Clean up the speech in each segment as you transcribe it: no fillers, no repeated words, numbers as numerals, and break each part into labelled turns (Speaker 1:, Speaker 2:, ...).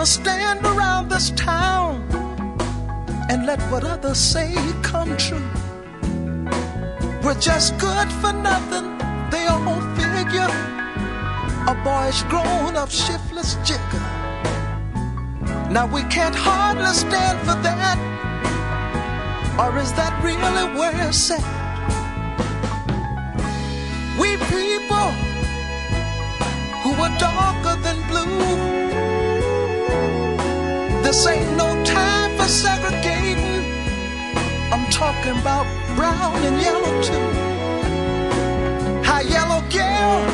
Speaker 1: gonna stand around this town and let what others say come true. We're just good for nothing, they all figure. A boyish grown-up shiftless jigger. Now we can't hardly stand for that. Or is that really where it's at? We people who are darker than blue, this ain't no time for segregating. I'm talking about brown and yellow too. Hi, yellow girl,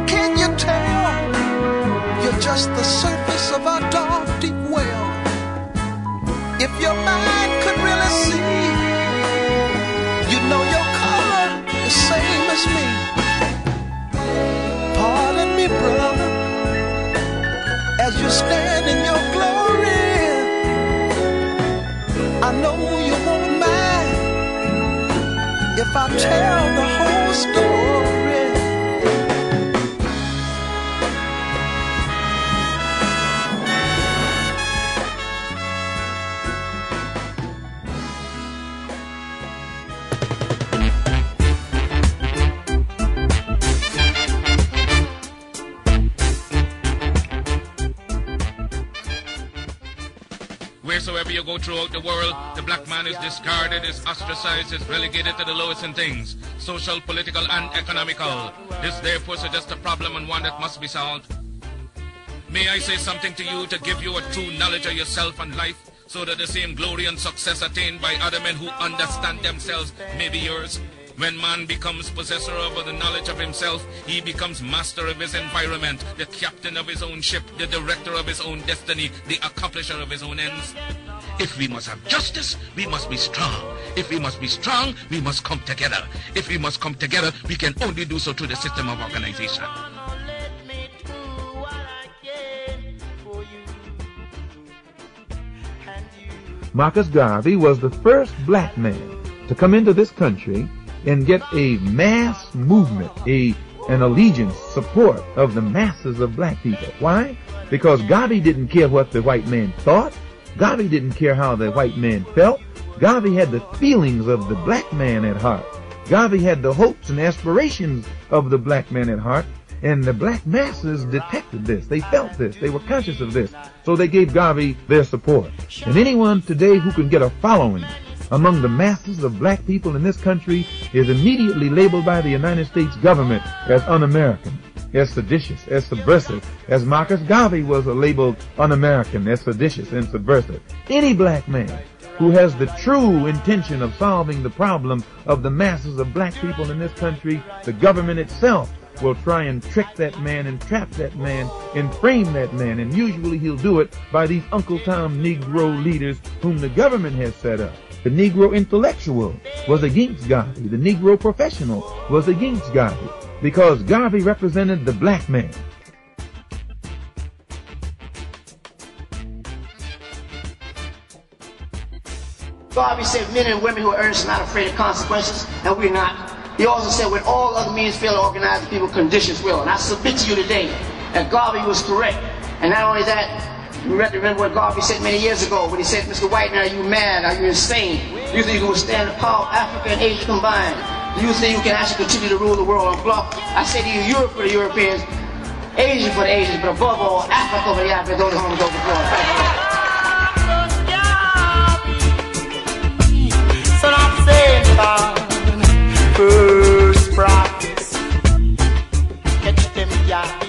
Speaker 1: can you tell? You're just the surface of our dark, deep well. If your mind could really see, you know your color is same as me. Pardon me, brother, as you stand in your glory. I know you won't mind if I tell the whole story.
Speaker 2: Wheresoever you go throughout the world, the black man is discarded, is ostracized, is relegated to the lowest in things, social, political, and economical. This therefore suggests a problem and one that must be solved. May I say something to you to give you a true knowledge of yourself and life, so that the same glory and success attained by other men who understand themselves may be yours. When man becomes possessor of the knowledge of himself, he becomes master of his environment, the captain of his own ship, the director of his own destiny, the accomplisher of his own ends. If we must have justice, we must be strong. If we must be strong, we must come together. If we must come together, we can only do so through the system of organization.
Speaker 3: Marcus Garvey was the first black man to come into this country and get a mass movement, an allegiance, support of the masses of black people. Why? Because Garvey didn't care what the white man thought. Garvey didn't care how the white man felt. Garvey had the feelings of the black man at heart. Garvey had the hopes and aspirations of the black man at heart. And the black masses detected this. They felt this. They were conscious of this. So they gave Garvey their support. And anyone today who can get a following among the masses of black people in this country is immediately labeled by the United States government as un-American, as seditious, as subversive, as Marcus Garvey was labeled un-American, as seditious and subversive. Any black man who has the true intention of solving the problem of the masses of black people in this country, the government itself will try and trick that man and trap that man and frame that man. And usually he'll do it by these Uncle Tom Negro leaders whom the government has set up. The Negro intellectual was against Garvey. The Negro professional was against Garvey because Garvey represented the black man.
Speaker 4: Garvey said men and women who are earnest are not afraid of consequences, and we're not. He also said when all other means fail to organize the people, conditions will. And I submit to you today that Garvey was correct. And not only that, you remember what Garvey said many years ago when he said, Mr. White, are you mad? Are you insane? Do you think you can withstand the power of Africa and Asia combined? Do you think you can actually continue to rule the world on block? I say to you, Europe for the Europeans, Asia for the Asians, but above all, Africa for the Africans, those who go before.
Speaker 5: So I'm saying, first practice, catch them, yeah.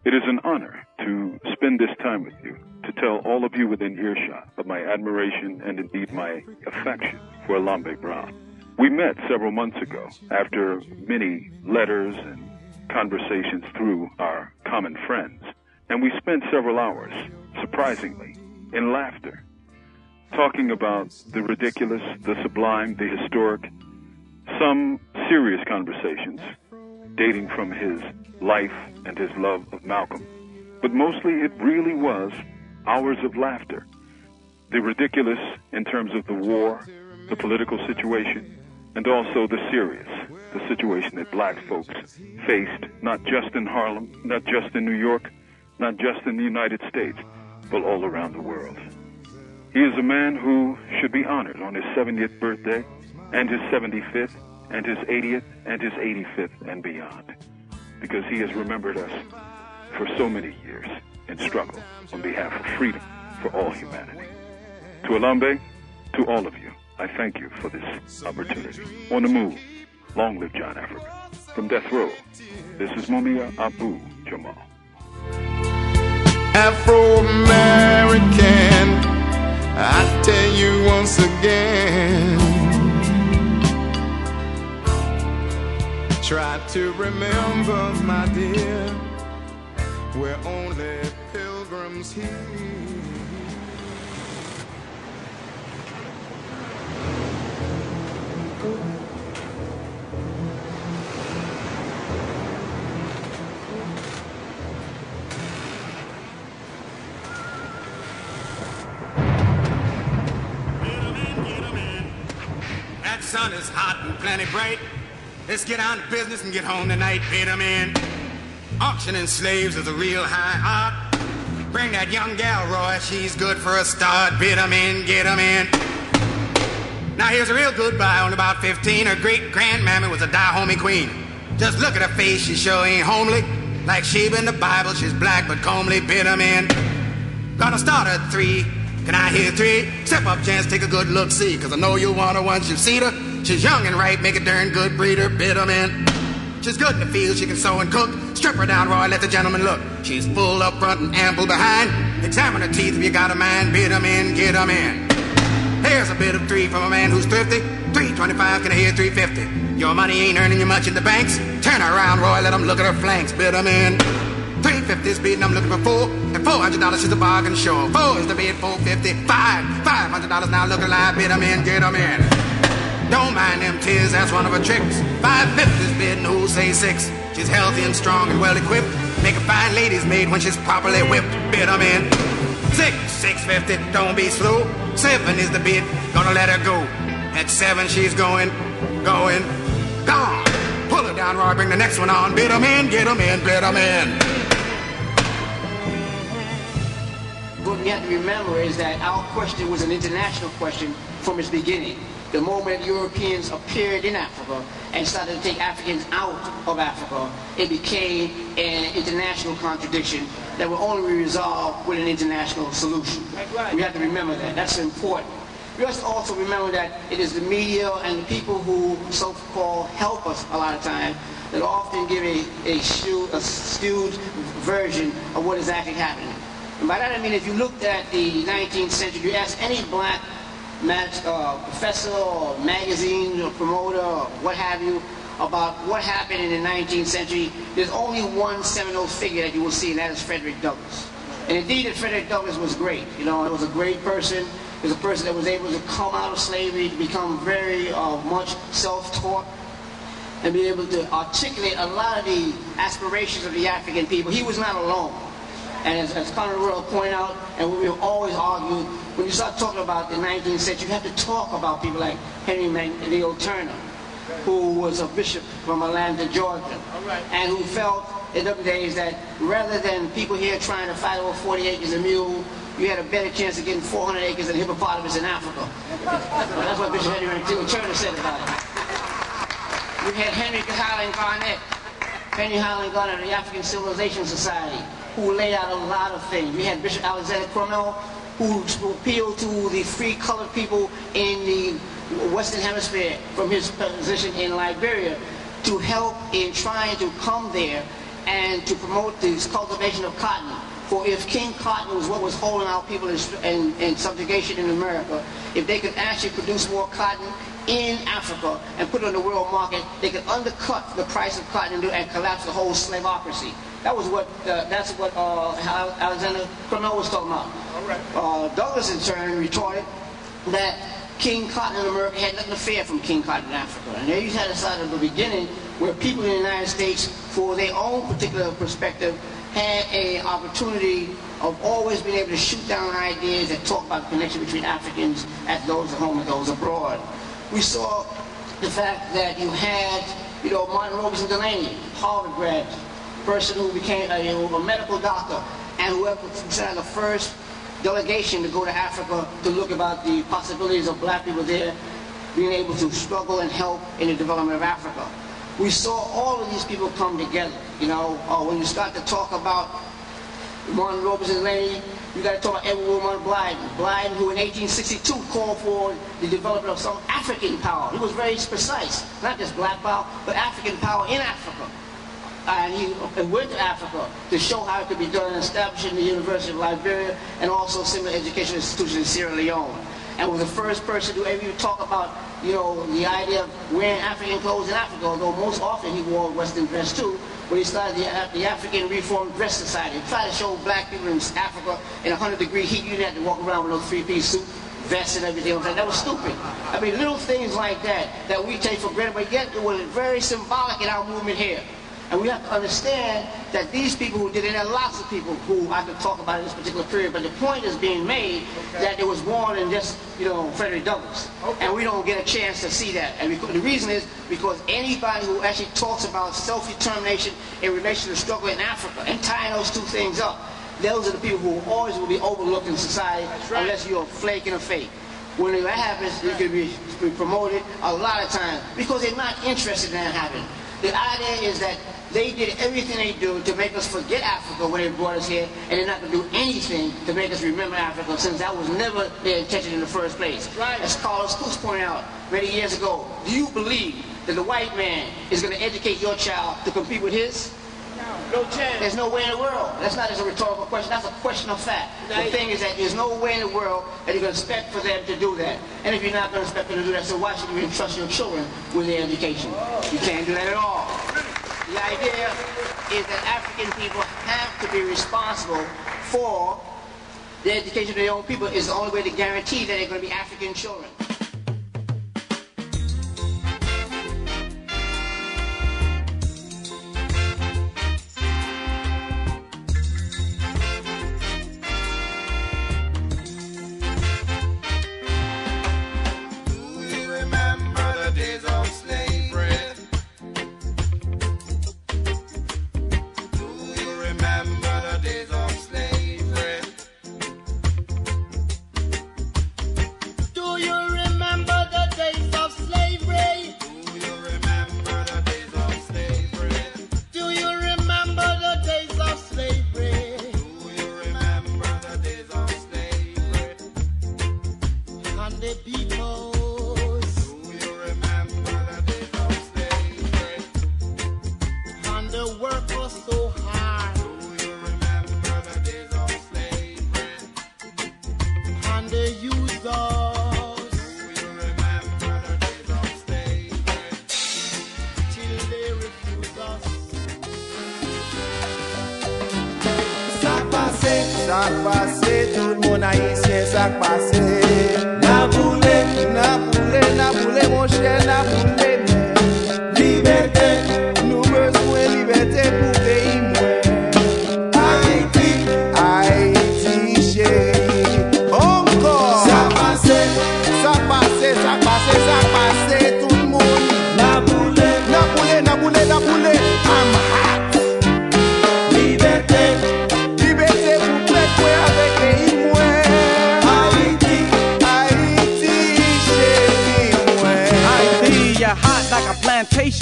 Speaker 6: It is an honor to spend this time with you, to tell all of you within earshot of my admiration and indeed my affection for Elombe Brath. We met several months ago after many letters and conversations through our common friends, and we spent several hours, surprisingly, in laughter, talking about the ridiculous, the sublime, the historic, some serious conversations dating from his life and his love of Malcolm. But mostly it really was hours of laughter. The ridiculous in terms of the war, the political situation, and also the situation that black folks faced, not just in Harlem, not just in New York, not just in the United States, but all around the world. He is a man who should be honored on his 70th birthday, and his 75th, and his 80th, and his 85th, and beyond, because he has remembered us for so many years in struggle on behalf of freedom for all humanity. To Elombe, to all of you, I thank you for this opportunity. On the move, long live John Africa. From Death Row, this is Mumia Abu Jamal.
Speaker 5: Afro-American, I tell you once again, try to remember, my dear, we're only pilgrims here.
Speaker 7: That sun is hot and plenty bright. Let's get on to business and get home tonight, bid 'em in. Auctioning slaves is a real high art. Bring that young gal, Roy, she's good for a start. Bid 'em in, get 'em in. Now here's a real good buy, only about 15. Her great-grandmammy was a Dahomey queen. Just look at her face, she sure ain't homely. Like Sheba in the Bible, she's black but comely. Bid 'em in. Gonna start at 3. Can I hear 3? Step up, chance, take a good look, see, cause I know you'll want her once you've seen her. She's young and ripe, make a darn good breeder. Bid 'em in. She's good in the field, she can sew and cook. Strip her down, Roy, let the gentleman look. She's full up front and ample behind. Examine her teeth if you got a mind. Bid 'em in, get 'em in. Here's a bid of 3 from a man who's thrifty. 325, can I hear 350? Your money ain't earning you much in the banks. Turn her around, Roy, let 'em look at her flanks. Bid 'em in. 350 is bidding, I'm looking for 4. And $400 is the bargain, sure. 4 is the bid, 450. $500 now, look alive. Bid 'em in, get 'em in. Don't mind them tears, that's one of her tricks. 550 is bidding, who'll say 6? She's healthy and strong and well equipped. Make a fine lady's maid when she's properly whipped. Bid 'em in. 650, don't be slow. 7 is the bid, gonna let her go. At 7 she's going, gone. Pull her down, Roy, bring the next one on. Bid 'em in, get 'em in, bid 'em in.
Speaker 4: What we have to remember is that our question was an international question from its beginning. The moment Europeans appeared in Africa and started to take Africans out of Africa, it became an international contradiction that will only be resolved with an international solution. We have to remember that. That's important. We must also remember that it is the media and the people who so-called help us a lot of times that often give a skewed version of what is actually happening. And by that I mean if you looked at the 19th century, you ask any black professor or magazine or promoter or what have you about what happened in the 19th century, there's only one seminal figure that you will see, and that is Frederick Douglass. And indeed, Frederick Douglass was great. You know, he was a great person. He was a person that was able to come out of slavery, to become very much self-taught, and be able to articulate a lot of the aspirations of the African people. He was not alone. And as Conrad Royal pointed out, and we have always argued, when you start talking about the 19th century, you have to talk about people like Henry Mandel Turner, who was a bishop from Atlanta, Georgia, and who felt in those days that rather than people here trying to fight over 40 acres of mule, you had a better chance of getting 400 acres of hippopotamus in Africa. That's what Bishop Henry Turner said about it. We had Henry Highland Garnett, Henry Highland Garnett of the African Civilization Society, who laid out a lot of things. We had Bishop Alexander Cromwell, who appealed to the free colored people in the Western Hemisphere from his position in Liberia to help in trying to come there and to promote the cultivation of cotton. For if King Cotton was what was holding our people in subjugation in America, if they could actually produce more cotton in Africa and put it on the world market, they could undercut the price of cotton and collapse the whole slaveocracy. That was what, that's what Alexander Cromwell was talking about. Douglas in turn retorted that King Cotton in America had nothing to fear from King Cotton in Africa. And there you had a side of the beginning where people in the United States, for their own particular perspective, had an opportunity of always being able to shoot down ideas that talk about the connection between Africans as those at home and those abroad. We saw the fact that you had, Martin Robeson Delaney, Harvard grad, person who became a medical doctor, and whoever decided the first delegation to go to Africa to look about the possibilities of black people there being able to struggle and help in the development of Africa. We saw all of these people come together. When you start to talk about Martin Robeson Delaney, you got to talk about Edward Wilmot Blyden, who in 1862 called for the development of some African power. He was very precise, not just black power, but African power in Africa. And he went to Africa to show how it could be done, establishing the University of Liberia and also similar educational institutions in Sierra Leone. And was the first person to ever talk about, the idea of wearing African clothes in Africa, although most often he wore Western dress too. When he started the African Reformed Dress Society, he tried to show black people in Africa in 100-degree heat, you didn't have to walk around with those three-piece suit, vests and everything. That was stupid. I mean, little things like that we take for granted, but yet it was very symbolic in our movement here. And we have to understand that these people who did it, there are lots of people who I could talk about in this particular period, but the point is being made that it was more than just, Frederick Douglass. And we don't get a chance to see that. And the reason is because anybody who actually talks about self-determination in relation to the struggle in Africa and tying those two things up, those are the people who always will be overlooked in society unless you're a flake and a fake. When that happens, you can be promoted a lot of times because they're not interested in that happening. The idea is that they did everything they do to make us forget Africa when they brought us here, and they're not going to do anything to make us remember Africa, since that was never their intention in the first place. Right. As Carlos Cooks pointed out many years ago, do you believe that the white man is going to educate your child to compete with his? No chance. There's no way in the world. That's not just a rhetorical question. That's a question of fact. The thing is that there's no way in the world that you're going to expect for them to do that. And if you're not going to expect them to do that, so why should you entrust your children with their education? You can't do that at all. The idea is that African people have to be responsible for the education of their own people. Is the only way to guarantee that they're going to be African children.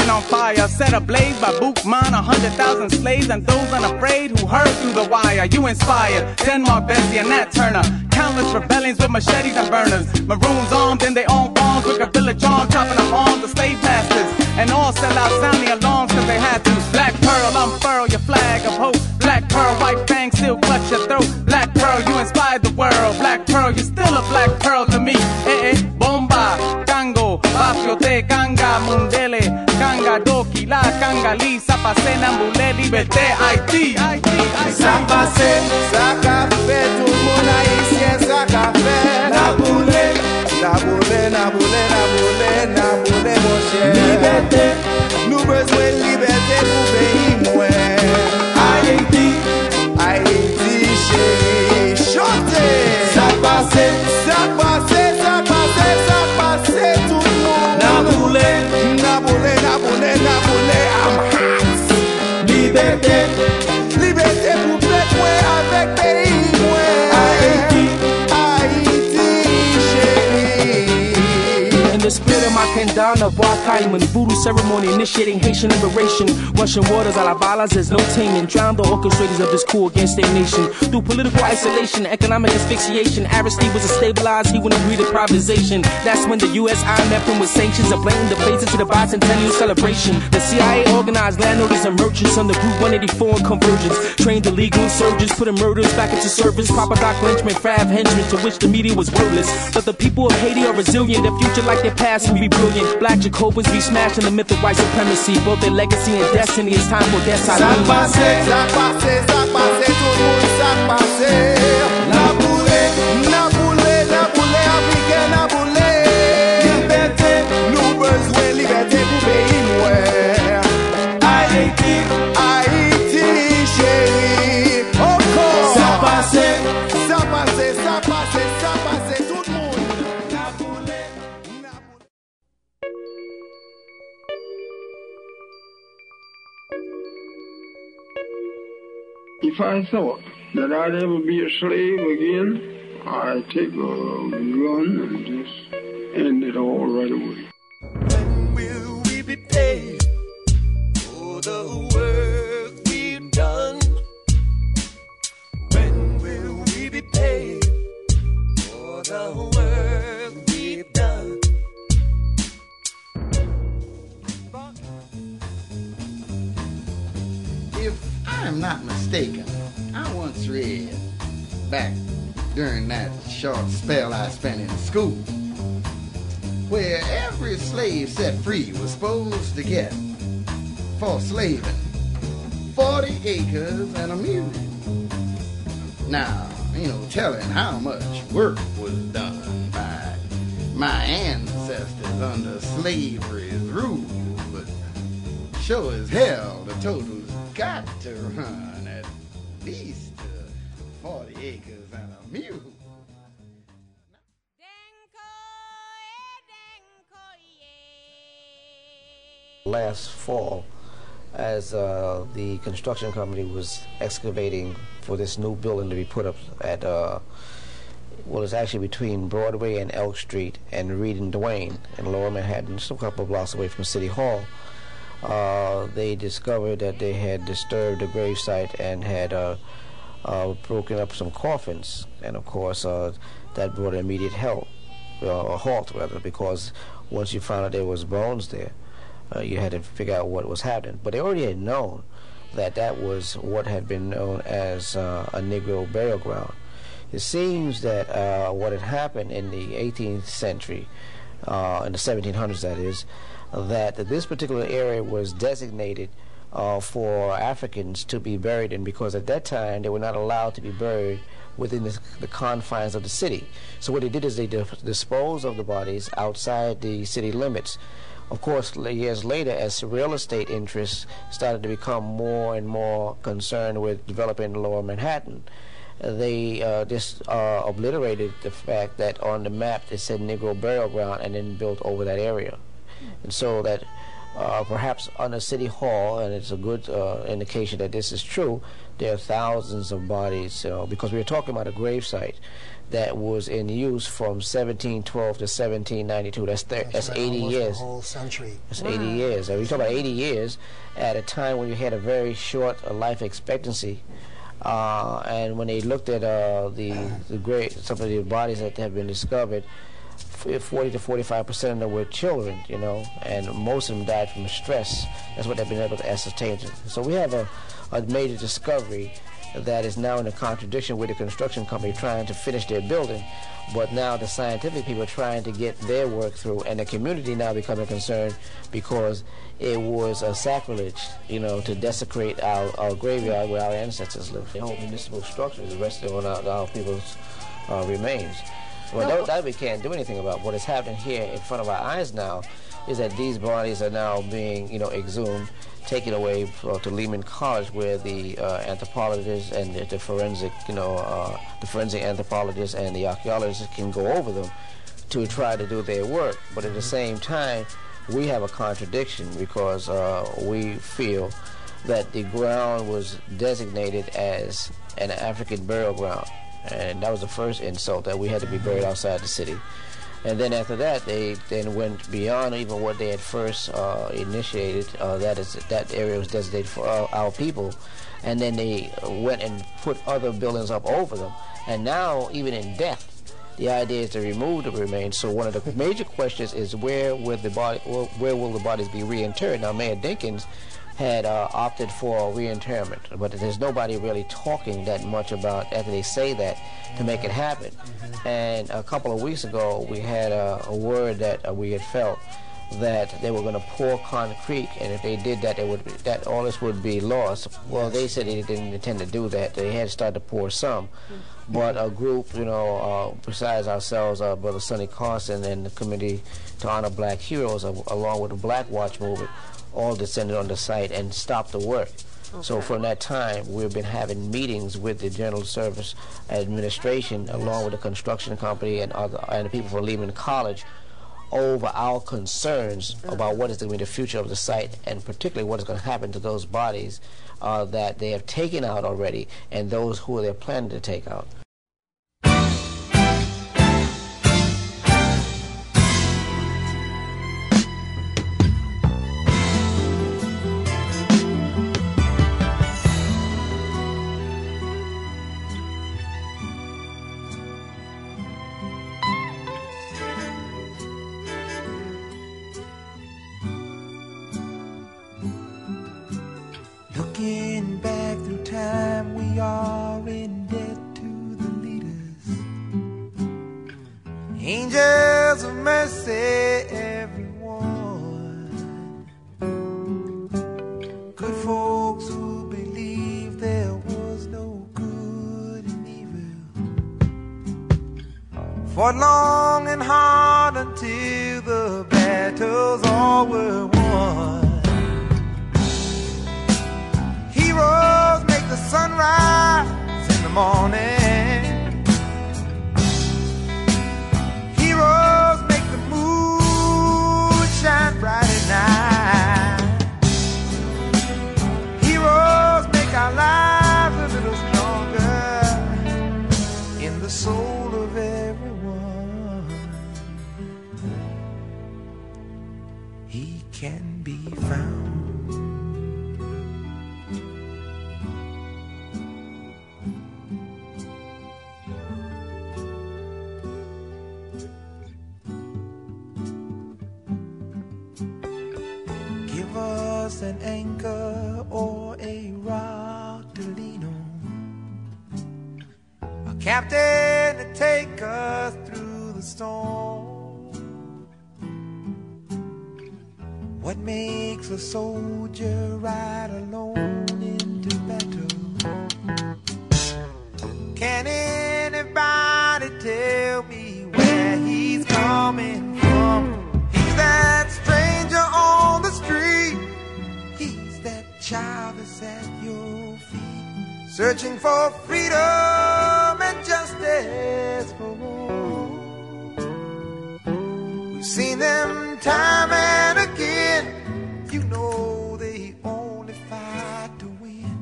Speaker 8: On fire, set ablaze by Bookman, 100,000 slaves and those unafraid who heard through the wire. You inspired Denmark, Bessie, and Nat Turner. Countless rebellions with machetes and burners. Maroons armed in their own farms with a village arm, chopping up arms of slave masters. And all sell out sounding alarms cause they had to. Black pearl, unfurl your flag of hope. Black pearl, white fang, still clutch your throat. Black pearl, you inspired the world. Black pearl, you're still a black pearl to me. Bomba, Kango, Bafio te, Kanga, Mundele, Kanga, Doki, La, Kanga, Li, Sapase, Nambule, Liberté, Haïti.
Speaker 5: Ça passe, ça café, tout le monde haïtien, ça café. Naboulé, naboulé, naboulé, naboulé, naboulé, mon cher. Liberté, nous besoin de liberté pour pays moins. Haïti, Haïti, chérie, chantez. Ça passe, ça passe, ça passe, ça passe, tout le monde. liberté, liberté pour peuple moi avec pays moi. Haïti, chérie.
Speaker 9: In the spirit of my Kendana, Boakaiman, voodoo ceremony initiating Haitian liberation. Russian waters, a la balas, there's no taming. Drown the orchestrators of this coup against their nation. Through political isolation, economic asphyxiation, Aristide was a stabilized, he wouldn't agree to privatization. That's when the US IMF him with sanctions, a blatant debate into the bicentennial celebration. The CIA organized landowners and merchants under Group 184 and convergence. Trained illegal insurgents, putting murders back into service. Papa Doc Lynchman, Fab henchmen, to which the media was wordless. But the people of Haiti are resilient, their future like their past will be brilliant. Black Jacobins be smashing the myth of white supremacy. Both their legacy and destiny, it's time for death.
Speaker 5: Ça passe, tout le monde, ça passe. La boule, africaine, la boule. Liberté, nous besoin liberté pour pays noir. Haïti, chérie. Encore. Ça passe, tout le monde. La boule,
Speaker 10: If I thought that I'd ever be a slave again, I'd take a gun and just end it all right away.
Speaker 1: When will we be paid for the work we've done? When will we be paid for the work we've done?
Speaker 11: If I'm not mistaken, I once read back during that short spell I spent in school where every slave set free was supposed to get for slaving 40 acres and a mule. Now, ain't no telling how much work was done by my ancestors under slavery's rule, but sure as hell the total's got to run at least 40 acres and a mule.
Speaker 12: Last fall, as the construction company was excavating for this new building to be put up at, well, it's actually between Broadway and Elk Street and Reed and Duane in Lower Manhattan, just a couple of blocks away from City Hall. They discovered that they had disturbed the gravesite and had broken up some coffins, and of course that brought an immediate halt, because once you found out there was bones there, you had to figure out what was happening. But they already had known that that was what had been known as a Negro burial ground. It seems that what had happened in the 18th century, in the 1700s that is, that this particular area was designated for Africans to be buried in, because at that time they were not allowed to be buried within the confines of the city. So what they did is they disposed of the bodies outside the city limits. Of course, years later, as real estate interests started to become more and more concerned with developing Lower Manhattan, they just obliterated the fact that on the map it said Negro burial ground and then built over that area. And so that perhaps under City Hall, and it's a good indication that this is true, there are thousands of bodies, because we were talking about a gravesite that was in use from 1712 to 1792. That's 80 years.
Speaker 13: The whole century.
Speaker 12: That's 80 years. We talk about 80 years at a time when you had a very short life expectancy. And when they looked at some of the bodies that have been discovered, 40 to 45% of them were children, and most of them died from stress. That's what they've been able to ascertain. So we have a major discovery that is now in a contradiction with the construction company trying to finish their building, but now the scientific people are trying to get their work through, and the community now becoming concerned because it was a sacrilege, to desecrate our graveyard where our ancestors lived. The whole municipal structure is resting on our people's remains. Well, that we can't do anything about. What is happening here in front of our eyes now is that these bodies are now being, exhumed, taken away to Lehman College, where the anthropologists and the forensic, the forensic anthropologists and the archaeologists can go over them to try to do their work. But at the same time, we have a contradiction, because we feel that the ground was designated as an African burial ground. And that was the first insult, that we had to be buried outside the city. And then after that, they then went beyond even what they had first initiated. That area was designated for our people. And then they went and put other buildings up over them. And now, even in death, the idea is to remove the remains. So one of the major questions is where will the bodies be reinterred? Now, Mayor Dinkins had opted for reinterment, but there's nobody really talking that much about, after they say that, to make it happen. And a couple of weeks ago, we had a word that we had felt that they were going to pour concrete, and if they did that, that all this would be lost. Well, they said they didn't intend to do that. They had started to pour some. But a group, besides ourselves, Brother Sonny Carson and the Committee to Honor Black Heroes, along with the Black Watch movement, all descended on the site and stopped the work. Okay. So from that time, we've been having meetings with the General Service Administration, along with the construction company and the people from Lehman College, over our concerns about what is going to be the future of the site, and particularly what is going to happen to those bodies that they have taken out already, and those who they're planning to take out.
Speaker 1: Looking back through time, we are in debt to the leaders. Angels of mercy, everyone. Good folks who believed there was no good and evil. Fought long and hard until the battles all were won. Heroes make the sunrise in the morning. Heroes make the moon shine bright at night. Heroes make our lives a little stronger in the soul of everyone. He can be found. An anchor or a rock to lean on, a captain to take us through the storm. What makes a soldier ride alone into battle? Can anybody tell me where he's coming from? He's that stranger on the street, child that's at your feet, searching for freedom and justice for all. We've seen them time and again. You know they only fight to win.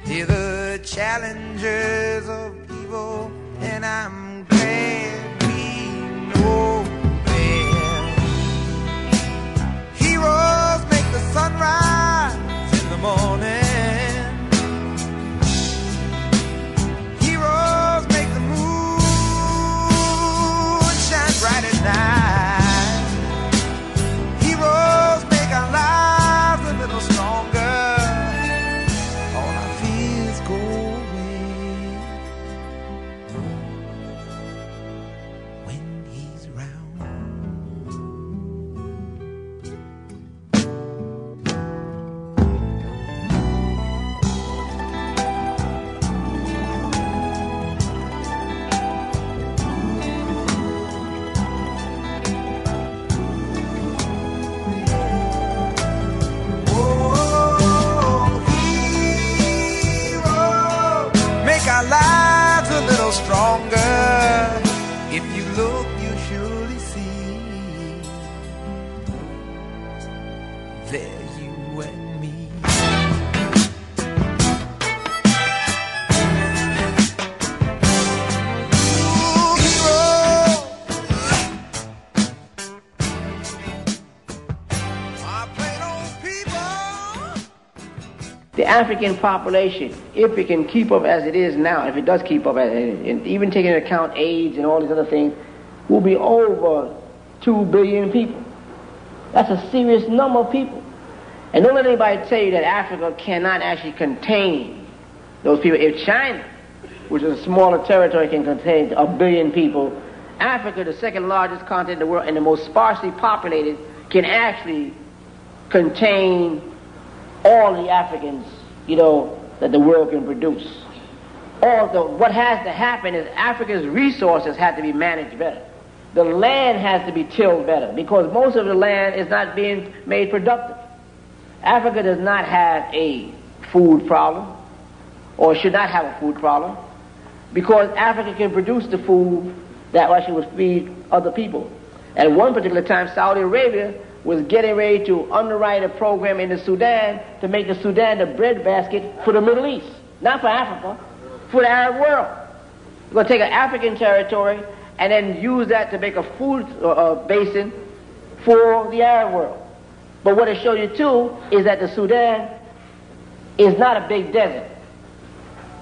Speaker 1: They're the challengers of evil, and I'm glad we know them. Heroes make the sunrise in the morning. Heroes make the moon shine bright at night. Heroes make our lives a little stronger. All our fears go away.
Speaker 13: African population, if it can keep up as it is now, if it does keep up, and even taking into account AIDS and all these other things, will be over 2 billion people. That's a serious number of people. And don't let anybody tell you that Africa cannot actually contain those people. If China, which is a smaller territory, can contain 1 billion people, Africa, the second largest continent in the world and the most sparsely populated, can actually contain all the Africans, that the world can produce. What has to happen is Africa's resources have to be managed better. The land has to be tilled better because most of the land is not being made productive. Africa does not have a food problem, or should not have a food problem, because Africa can produce the food that actually would feed other people. At one particular time, Saudi Arabia was getting ready to underwrite a program in the Sudan to make the Sudan the breadbasket for the Middle East. Not for Africa, for the Arab world. We're going to take an African territory and then use that to make a food basin for the Arab world. But what it shows you too is that the Sudan is not a big desert.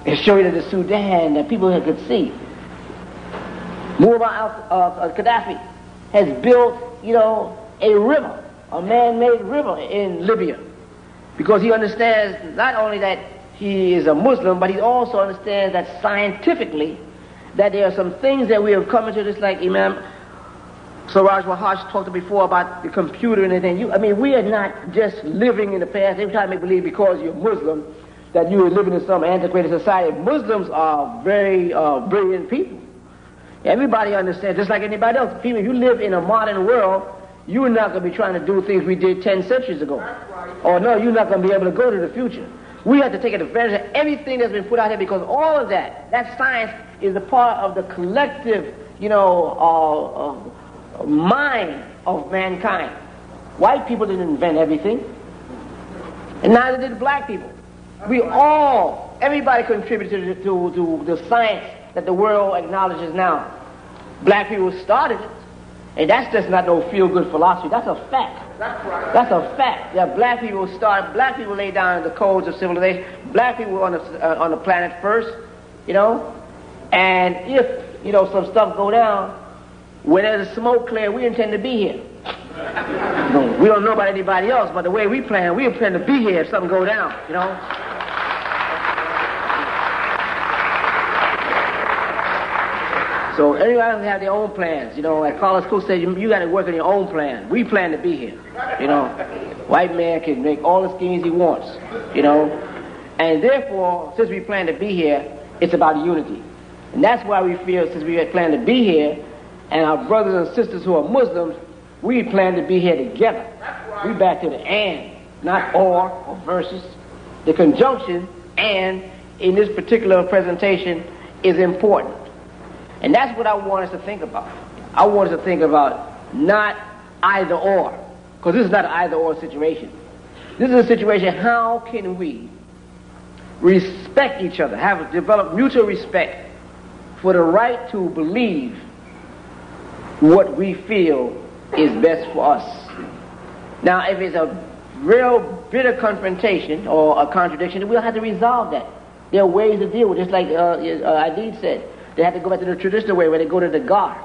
Speaker 13: It shows you that the Sudan, that people here could see. Muammar Gaddafi has built, a river, a man-made river in Libya, because he understands not only that he is a Muslim, but he also understands that scientifically that there are some things that we have come into, just like Imam Siraj Wahash talked before about the computer and everything. We are not just living in the past. They try to make believe because you're Muslim that you are living in some antiquated society. Muslims are very brilliant people. Everybody understands, just like anybody else. People, if you live in a modern world, you're not going to be trying to do things we did 10 centuries ago. Or no, you're not going to be able to go to the future. We have to take advantage of everything that's been put out here, because all of that science is a part of the collective, mind of mankind. White people didn't invent everything, and neither did black people. Everybody contributed to the science that the world acknowledges now. Black people started it, and that's just not no feel-good philosophy. That's a fact. That's a fact. That black people laid down the codes of civilization. Black people were on the planet first, and if some stuff go down, when there's a smoke clear, we intend to be here. We don't know about anybody else, but the way we intend to be here if something go down, So everybody have their own plans, Like Carlos Cook said, you got to work on your own plan. We plan to be here, White man can make all the schemes he wants, And therefore, since we plan to be here, it's about unity. And that's why we feel, since we had planned to be here, and our brothers and sisters who are Muslims, we plan to be here together. We back to the and, not or versus. The conjunction and in this particular presentation is important. And that's what I want us to think about. I want us to think about not either or, because this is not an either or situation. This is a situation, how can we respect each other, develop mutual respect for the right to believe what we feel is best for us. Now, if it's a real bitter confrontation or a contradiction, we'll have to resolve that. There are ways to deal with it, just like Adid said. They have to go back to the traditional way where they go to the gar,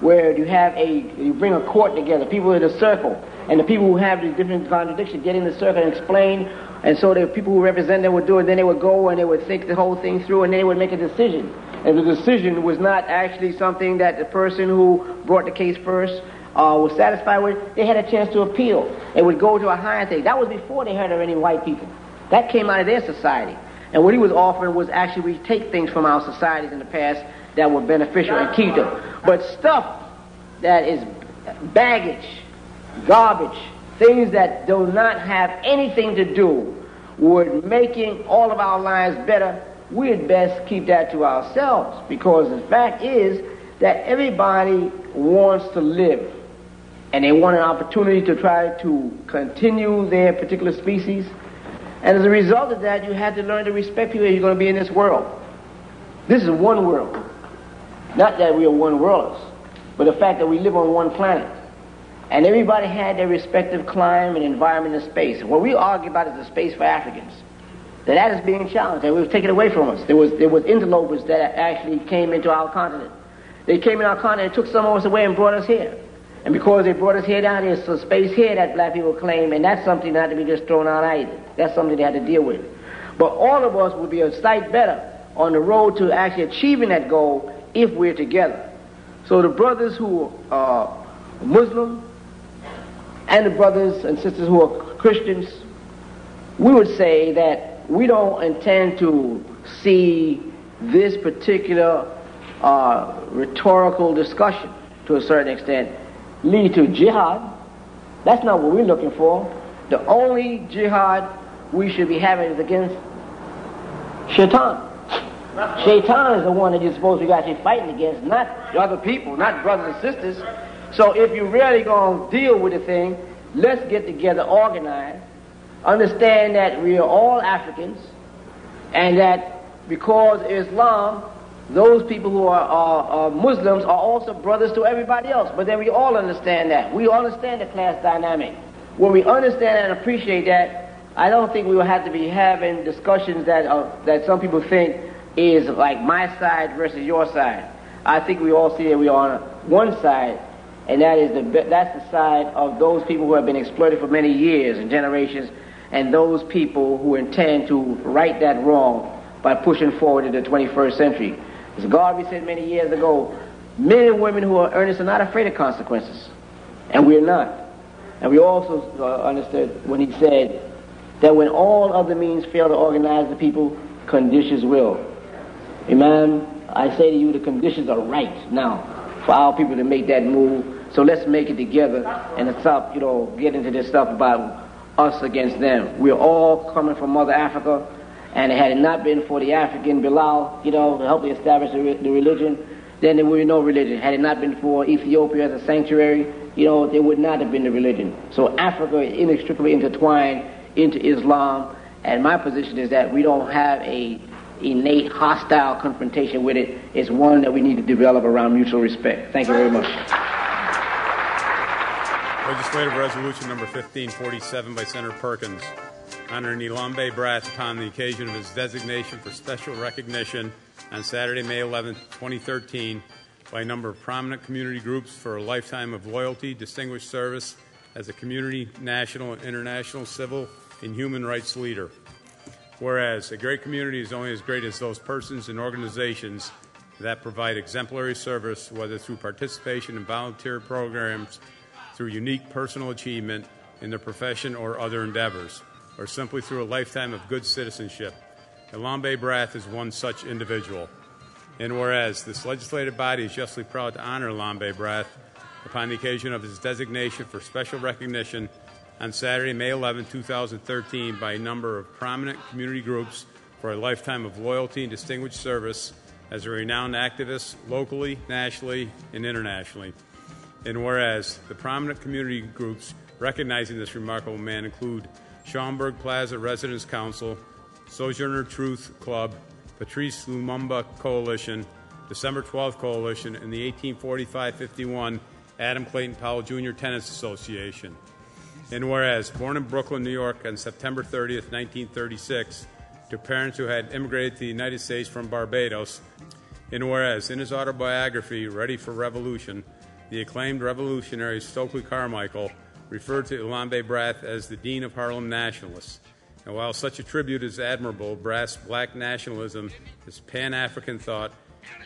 Speaker 13: where you bring a court together, people in a circle, and the people who have these different contradictions get in the circle and explain, and so the people who represent them would do it, then they would go and they would think the whole thing through, and then they would make a decision. And the decision was not actually something that the person who brought the case first was satisfied with. They had a chance to appeal. It would go to a higher thing. That was before they heard of any white people. That came out of their society. And what he was offering was actually we take things from our societies in the past that were beneficial and keep them. But stuff that is baggage, garbage, things that do not have anything to do with making all of our lives better, we'd best keep that to ourselves, because the fact is that everybody wants to live and they want an opportunity to try to continue their particular species. And as a result of that, you have to learn to respect people if you're going to be in this world. This is one world. Not that we are one worlders, but the fact that we live on one planet. And everybody had their respective climate and environment and space. What we argue about is the space for Africans. that is being challenged, and it was taken away from us. There was interlopers that actually came into our continent. They came in our continent and took some of us away and brought us here. And because they brought us here down, there's some space here that black people claim, and that's something not to be just thrown out either. That's something they had to deal with. But all of us would be a sight better on the road to actually achieving that goal if we're together. So the brothers who are Muslim and the brothers and sisters who are Christians, we would say that we don't intend to see this particular rhetorical discussion, to a certain extent, lead to jihad. That's not what we're looking for. The only jihad we should be having is against Shaitan. Shaitan is the one that you're supposed to be actually fighting against, not other people, not brothers and sisters. So if you're really going to deal with the thing, let's get together, organize, understand that we are all Africans, and that because Islam, those people who are Muslims are also brothers to everybody else. But then we all understand that. We all understand the class dynamic. When we understand and appreciate that, I don't think we will have to be having discussions that some people think is like my side versus your side. I think we all see that we are on one side, and that's the side of those people who have been exploited for many years and generations, and those people who intend to right that wrong by pushing forward into the 21st century. As Garvey said many years ago, men and women who are earnest are not afraid of consequences, and we're not. And we also understood when he said that when all other means fail to organize the people, conditions will. Imam, I say to you, the conditions are right now for our people to make that move. So let's make it together and stop, get into this stuff about us against them. We're all coming from Mother Africa, and had it not been for the African Bilal, to help establish the religion, then there would be no religion. Had it not been for Ethiopia as a sanctuary, there would not have been the religion. So Africa is inextricably intertwined into Islam, and my position is that we don't have a innate hostile confrontation with it. It's one that we need to develop around mutual respect. Thank you very much.
Speaker 14: Legislative Resolution number 1547 by Senator Perkins, honoring Elombe Brath upon the occasion of his designation for special recognition on Saturday, May 11, 2013, by a number of prominent community groups for a lifetime of loyalty, distinguished service as a community, national, and international civil and human rights leader. Whereas a great community is only as great as those persons and organizations that provide exemplary service, whether through participation in volunteer programs, through unique personal achievement in their profession or other endeavors, or simply through a lifetime of good citizenship. Elombe Brath is one such individual. And whereas this legislative body is justly proud to honor Elombe Brath upon the occasion of his designation for special recognition on Saturday, May 11, 2013, by a number of prominent community groups for a lifetime of loyalty and distinguished service as a renowned activist locally, nationally, and internationally. And whereas the prominent community groups recognizing this remarkable man include Schaumburg Plaza Residents Council, Sojourner Truth Club, Patrice Lumumba Coalition, December 12th Coalition, and the 1845-51 Adam Clayton Powell Jr. Tenants Association. And whereas born in Brooklyn, New York on September 30th, 1936, to parents who had immigrated to the United States from Barbados, and whereas in his autobiography, Ready for Revolution, the acclaimed revolutionary Stokely Carmichael referred to Elombe Brath as the Dean of Harlem Nationalists. And while such a tribute is admirable, Brath's black nationalism, his Pan-African thought,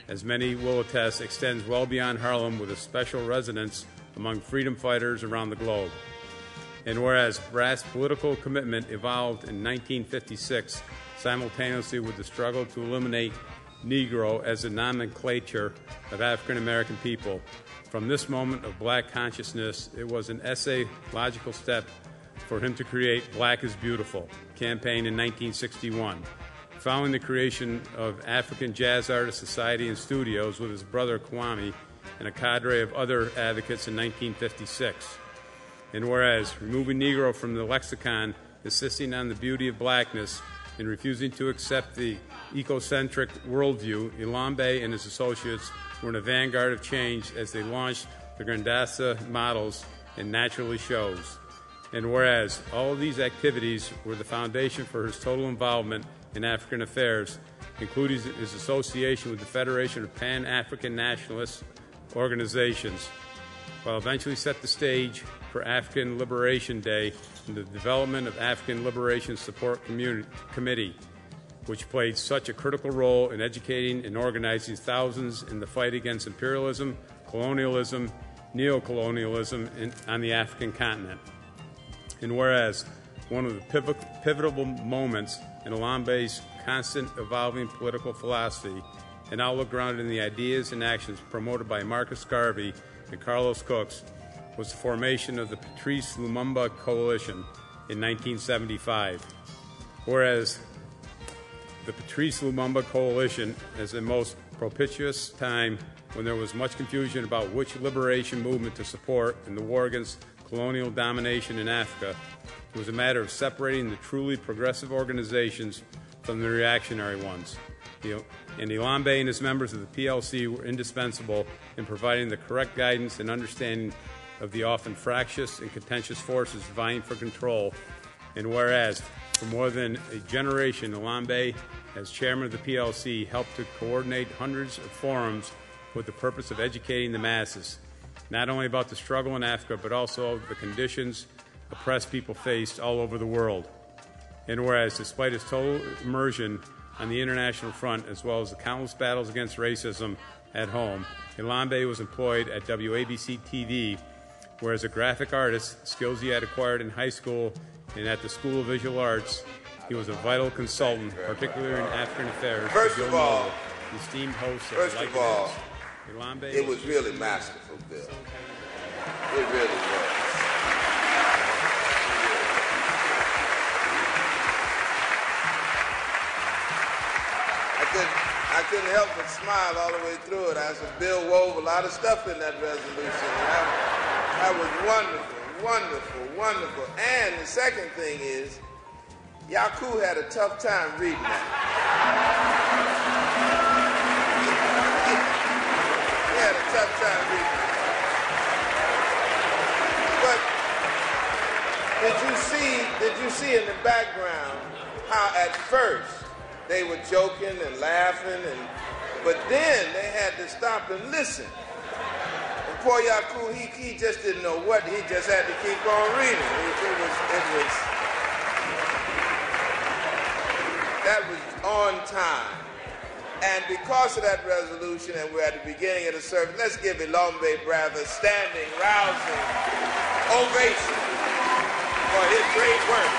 Speaker 14: as many will attest, extends well beyond Harlem with a special resonance among freedom fighters around the globe. And whereas Brath's political commitment evolved in 1956 simultaneously with the struggle to eliminate Negro as a nomenclature of African American people, from this moment of black consciousness, it was an logical step for him to create Black is Beautiful campaign in 1961, following the creation of African Jazz Artists Society and Studios with his brother Kwame and a cadre of other advocates in 1956. And whereas removing Negro from the lexicon, insisting on the beauty of blackness, and refusing to accept the ecocentric worldview, Elombe and his associates were in the vanguard of change as they launched the Grandassa models and Naturally shows. And whereas all of these activities were the foundation for his total involvement in African affairs, including his association with the Federation of Pan-African Nationalist Organizations, while eventually set the stage for African Liberation Day and the development of African Liberation Support Committee, which played such a critical role in educating and organizing thousands in the fight against imperialism, colonialism, neocolonialism on the African continent. And whereas one of the pivotal moments in Elombe's constant evolving political philosophy, an outlook grounded in the ideas and actions promoted by Marcus Garvey and Carlos Cooks, was the formation of the Patrice Lumumba Coalition in 1975. Whereas the Patrice Lumumba Coalition is the most propitious time when there was much confusion about which liberation movement to support in the war against colonial domination in Africa, it was a matter of separating the truly progressive organizations from the reactionary ones. And Elombe and his members of the PLC were indispensable in providing the correct guidance and understanding of the often fractious and contentious forces vying for control. And whereas, for more than a generation, Elombe, as chairman of the PLC, helped to coordinate hundreds of forums with the purpose of educating the masses, not only about the struggle in Africa, but also the conditions oppressed people faced all over the world. And whereas, despite his total immersion on the international front, as well as the countless battles against racism at home, Elombe was employed at WABC TV, where as a graphic artist, skills he had acquired in high school and at the School of Visual Arts, he was a vital consultant, particularly in African affairs.
Speaker 15: First of all,
Speaker 14: the esteemed host of
Speaker 15: Elombe, it was really masterful, Bill. It really was. I couldn't help but smile all the way through it. I said, Bill wove a lot of stuff in that resolution. That was wonderful, wonderful, wonderful. And the second thing is, Yaku had a tough time reading that. He had a tough time reading that. But did you see in the background how at first they were joking and laughing, but then they had to stop and listen. And poor Yaku, he just didn't know what, he just had to keep on reading. That was on time. And because of that resolution, and we're at the beginning of the service, let's give Elombe Brath a standing, rousing ovation for his great work.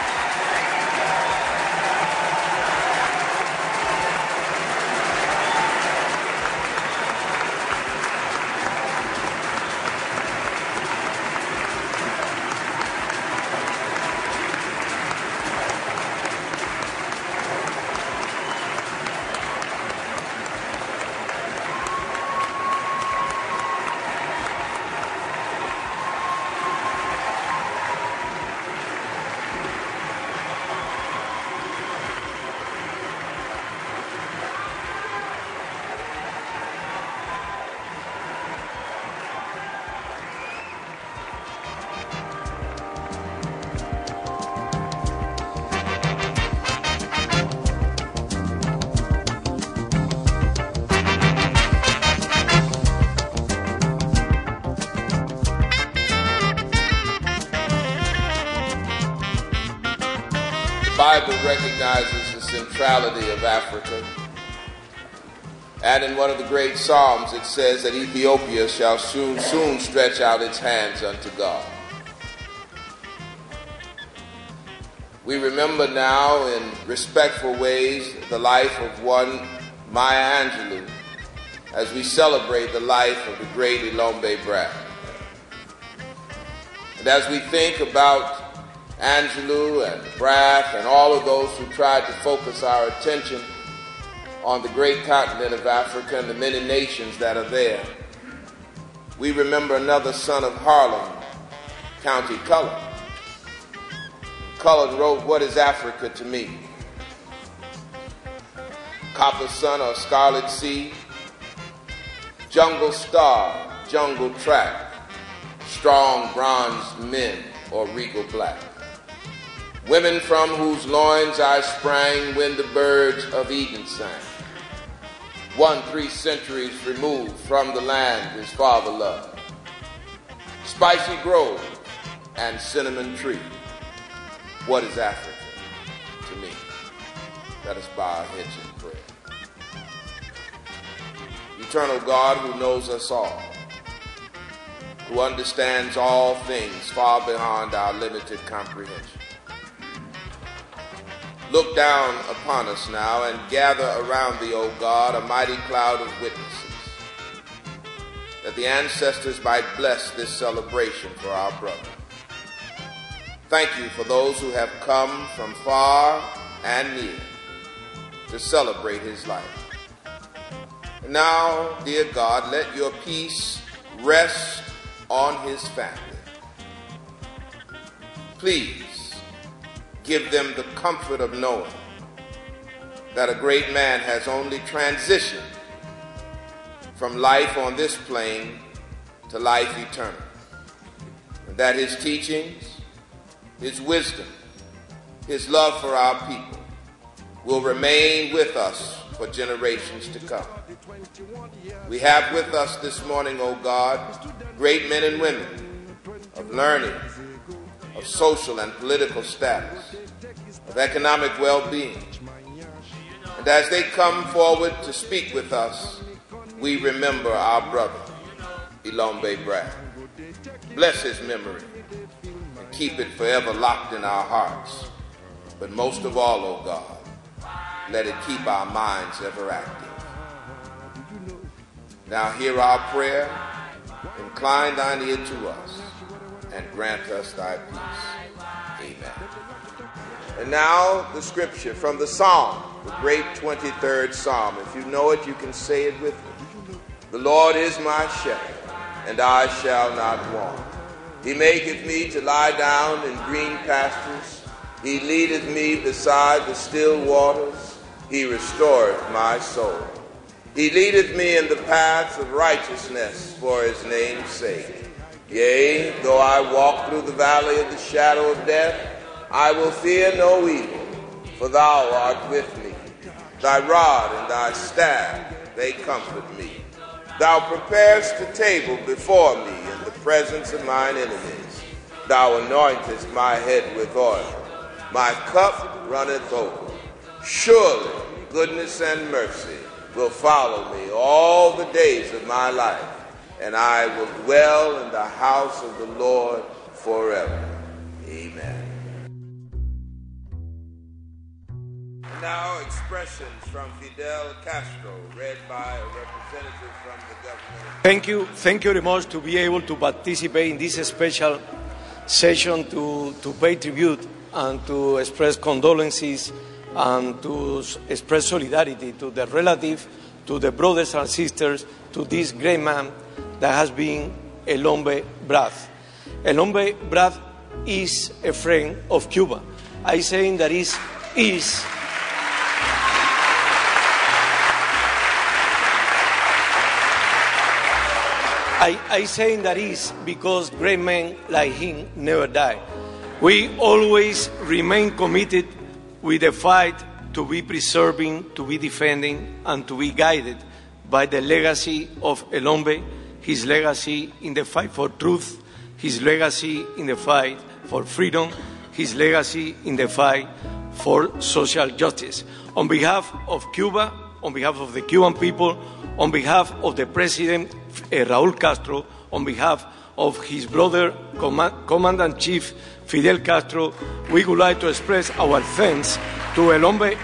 Speaker 15: The Bible recognizes the centrality of Africa. And in one of the great Psalms, it says that Ethiopia shall soon stretch out its hands unto God. We remember now in respectful ways the life of one Maya Angelou as we celebrate the life of the great Elombe Brath. And as we think about Angelou and Brath and all of those who tried to focus our attention on the great continent of Africa and the many nations that are there, we remember another son of Harlem, County Cullen. Cullen wrote, "What is Africa to me? Copper sun or scarlet sea, jungle star, jungle track, strong bronzed men or regal black. Women from whose loins I sprang when the birds of Eden sang. 3 centuries removed from the land his father loved. Spicy grove and cinnamon tree. What is Africa to me? Let us bow our heads in prayer. Eternal God, who knows us all, who understands all things far beyond our limited comprehension, look down upon us now and gather around thee, O God, a mighty cloud of witnesses, that the ancestors might bless this celebration for our brother. Thank you for those who have come from far and near to celebrate his life. And now, dear God, let your peace rest on his family. Please give them the comfort of knowing that a great man has only transitioned from life on this plane to life eternal, and that his teachings, his wisdom, his love for our people will remain with us for generations to come. We have with us this morning, O God, great men and women of learning, of social and political status, of economic well-being. And as they come forward to speak with us, we remember our brother, Elombe Brath. Bless his memory and keep it forever locked in our hearts. But most of all, O God, let it keep our minds ever active. Now hear our prayer, incline thine ear to us, and grant us thy peace. Amen. And now the scripture from the Psalm, the great 23rd Psalm. If you know it, you can say it with me. The Lord is my shepherd, and I shall not want. He maketh me to lie down in green pastures. He leadeth me beside the still waters. He restoreth my soul. He leadeth me in the paths of righteousness for his name's sake. Yea, though I walk through the valley of the shadow of death, I will fear no evil, for thou art with me. Thy rod and thy staff, they comfort me. Thou preparest a table before me in the presence of mine enemies. Thou anointest my head with oil. My cup runneth over. Surely goodness and mercy will follow me all the days of my life, and I will dwell in the house of the Lord forever. Amen. And now expressions from Fidel Castro, read by a representative from the government.
Speaker 16: Thank you very much to be able to participate in this special session to pay tribute and to express condolences and to express solidarity to the relative, to the brothers and sisters, to this great man that has been Elombe Brath. Elombe Brath is a friend of Cuba. I saying that is I saying that is because great men like him never die. We always remain committed with the fight to be preserving, to be defending, and to be guided by the legacy of Elombe, his legacy in the fight for truth, his legacy in the fight for freedom, his legacy in the fight for social justice. On behalf of Cuba, on behalf of the Cuban people, on behalf of the President Raúl Castro, on behalf of his brother, Commandant-Chief Fidel Castro, we would like to express our thanks to Elombe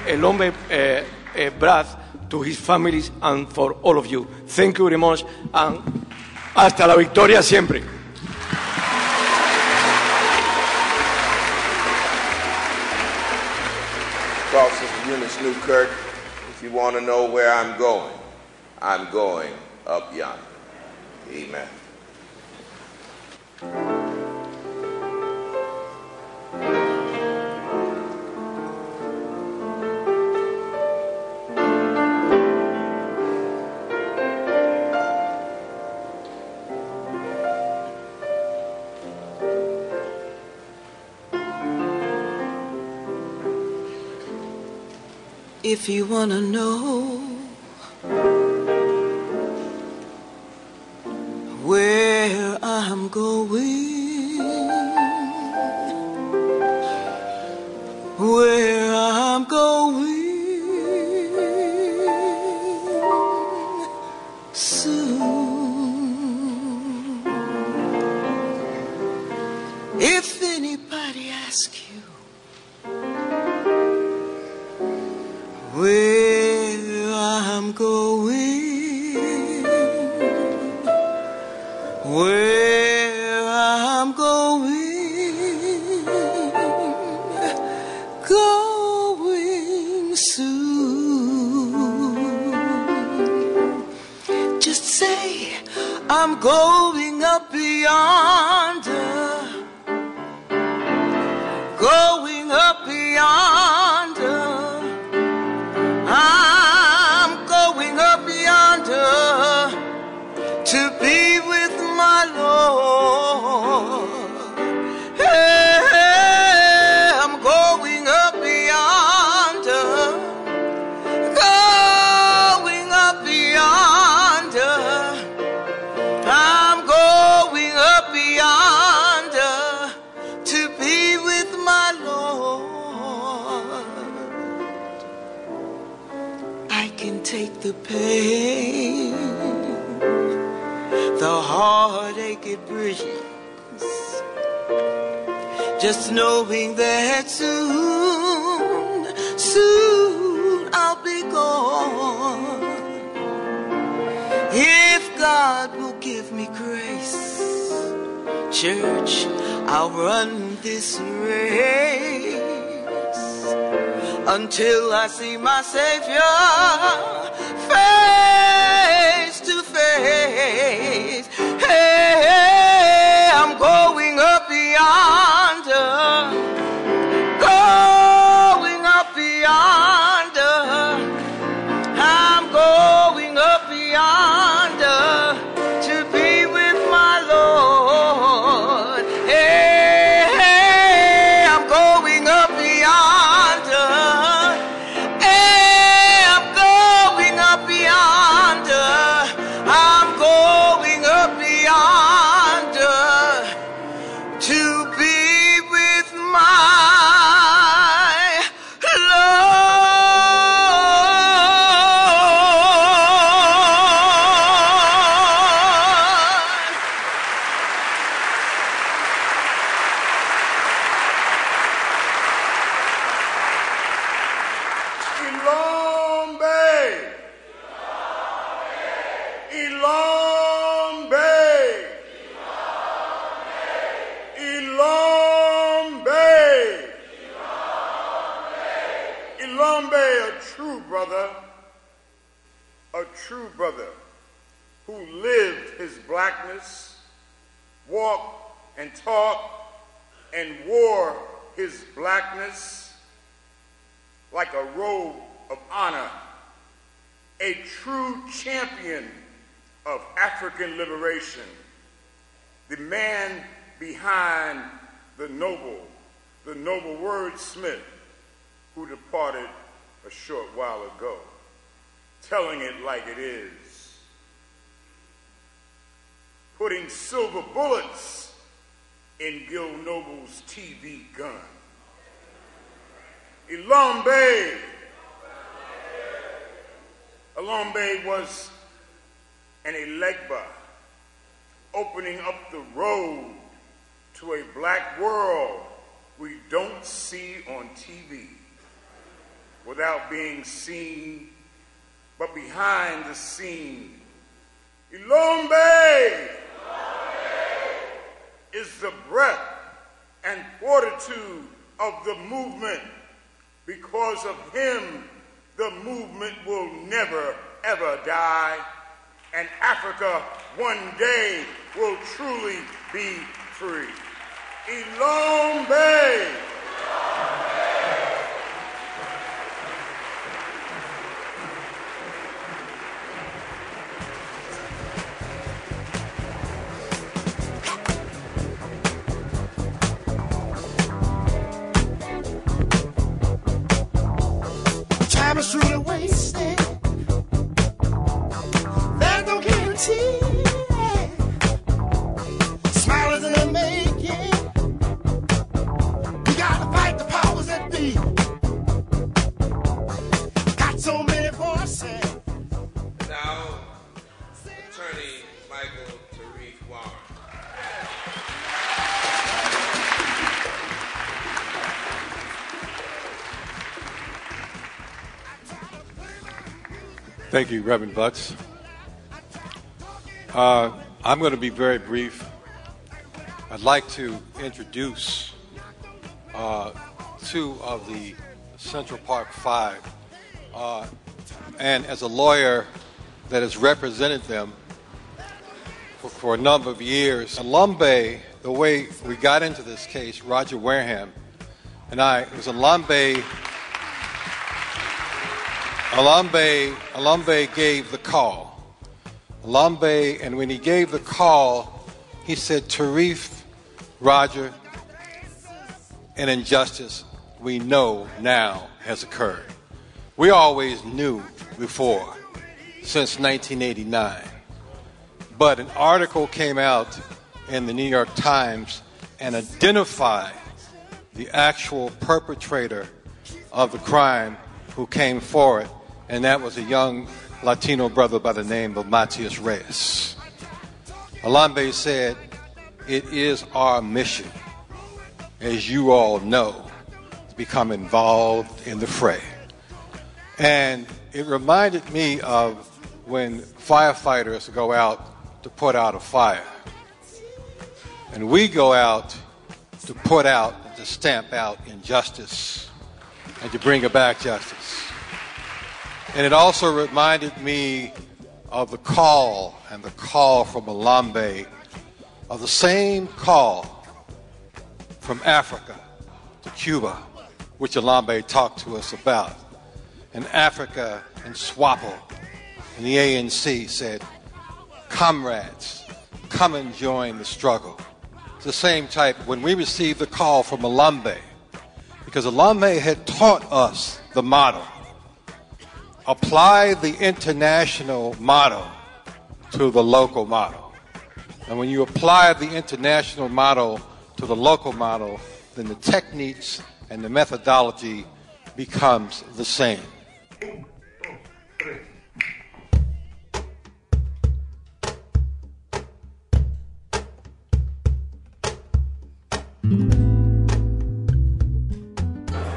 Speaker 16: Brath, to his families, and for all of you. Thank you very much, and hasta la victoria siempre.
Speaker 15: Call Sister Eunice Newkirk. If you want to know where I'm going up yonder. Amen.
Speaker 17: if you wanna know where I'm going, where I'm going soon. If anybody asks you where I'm going, where I'm going, going soon. Just say I'm going up yonder, going up yonder. I'm going up yonder to be with my Lord. Hey, I'm going up yonder, going up yonder. I'm going up yonder to be with my Lord. I can take the pain, the heartache it brings, just knowing that soon, soon I'll be gone. If God will give me grace, church, I'll run this race until I see my Savior face to face. Hey, I'm going up yonder, going up yonder. I'm going up yonder to be with my Lord. Hey, I'm going up yonder. Hey, I'm going up yonder. I'm going up yonder to be with my
Speaker 18: a true brother who lived his blackness, walked and talked and wore his blackness like a robe of honor, a true champion of African liberation, the man behind the noble wordsmith who departed a short while ago, telling it like it is, putting silver bullets in Gil Noble's TV gun. Elombe. Elombe was an elegba, opening up the road to a black world we don't see on TV without being seen, but behind the scene. Elombe is the breath and fortitude of the movement. Because of him, the movement will never, ever die, and Africa one day will truly be free. Elombe!
Speaker 1: Time is through unity. Smile is in the making. We gotta fight the powers that be. Got so many voices.
Speaker 15: Now, Attorney Michael Tariq Warren.
Speaker 19: Thank you, Reverend Butts. I'm going to be very brief. I'd like to introduce two of the Central Park Five. And as a lawyer that has represented them for a number of years, Elombe, the way we got into this case, Roger Wareham and I, it was Elombe gave the call. Elombe, and when he gave the call, he said, Tarif, Roger, an injustice we know now has occurred. We always knew before, since 1989. But an article came out in the New York Times and identified the actual perpetrator of the crime who came forward, and that was a young Latino brother by the name of Matias Reyes. Elombe said, it is our mission, as you all know, to become involved in the fray. And it reminded me of when firefighters go out to put out a fire. And we go out to put out, to stamp out injustice and to bring about justice. And it also reminded me of the call from Elombe, of the same call from Africa to Cuba, which Elombe talked to us about. And Africa and SWAPO and the ANC said, comrades, come and join the struggle. It's the same type when we received the call from Elombe, because Elombe had taught us the motto. Apply the international motto to the local motto. And when you apply the international motto to the local motto, then the techniques and the methodology becomes the same.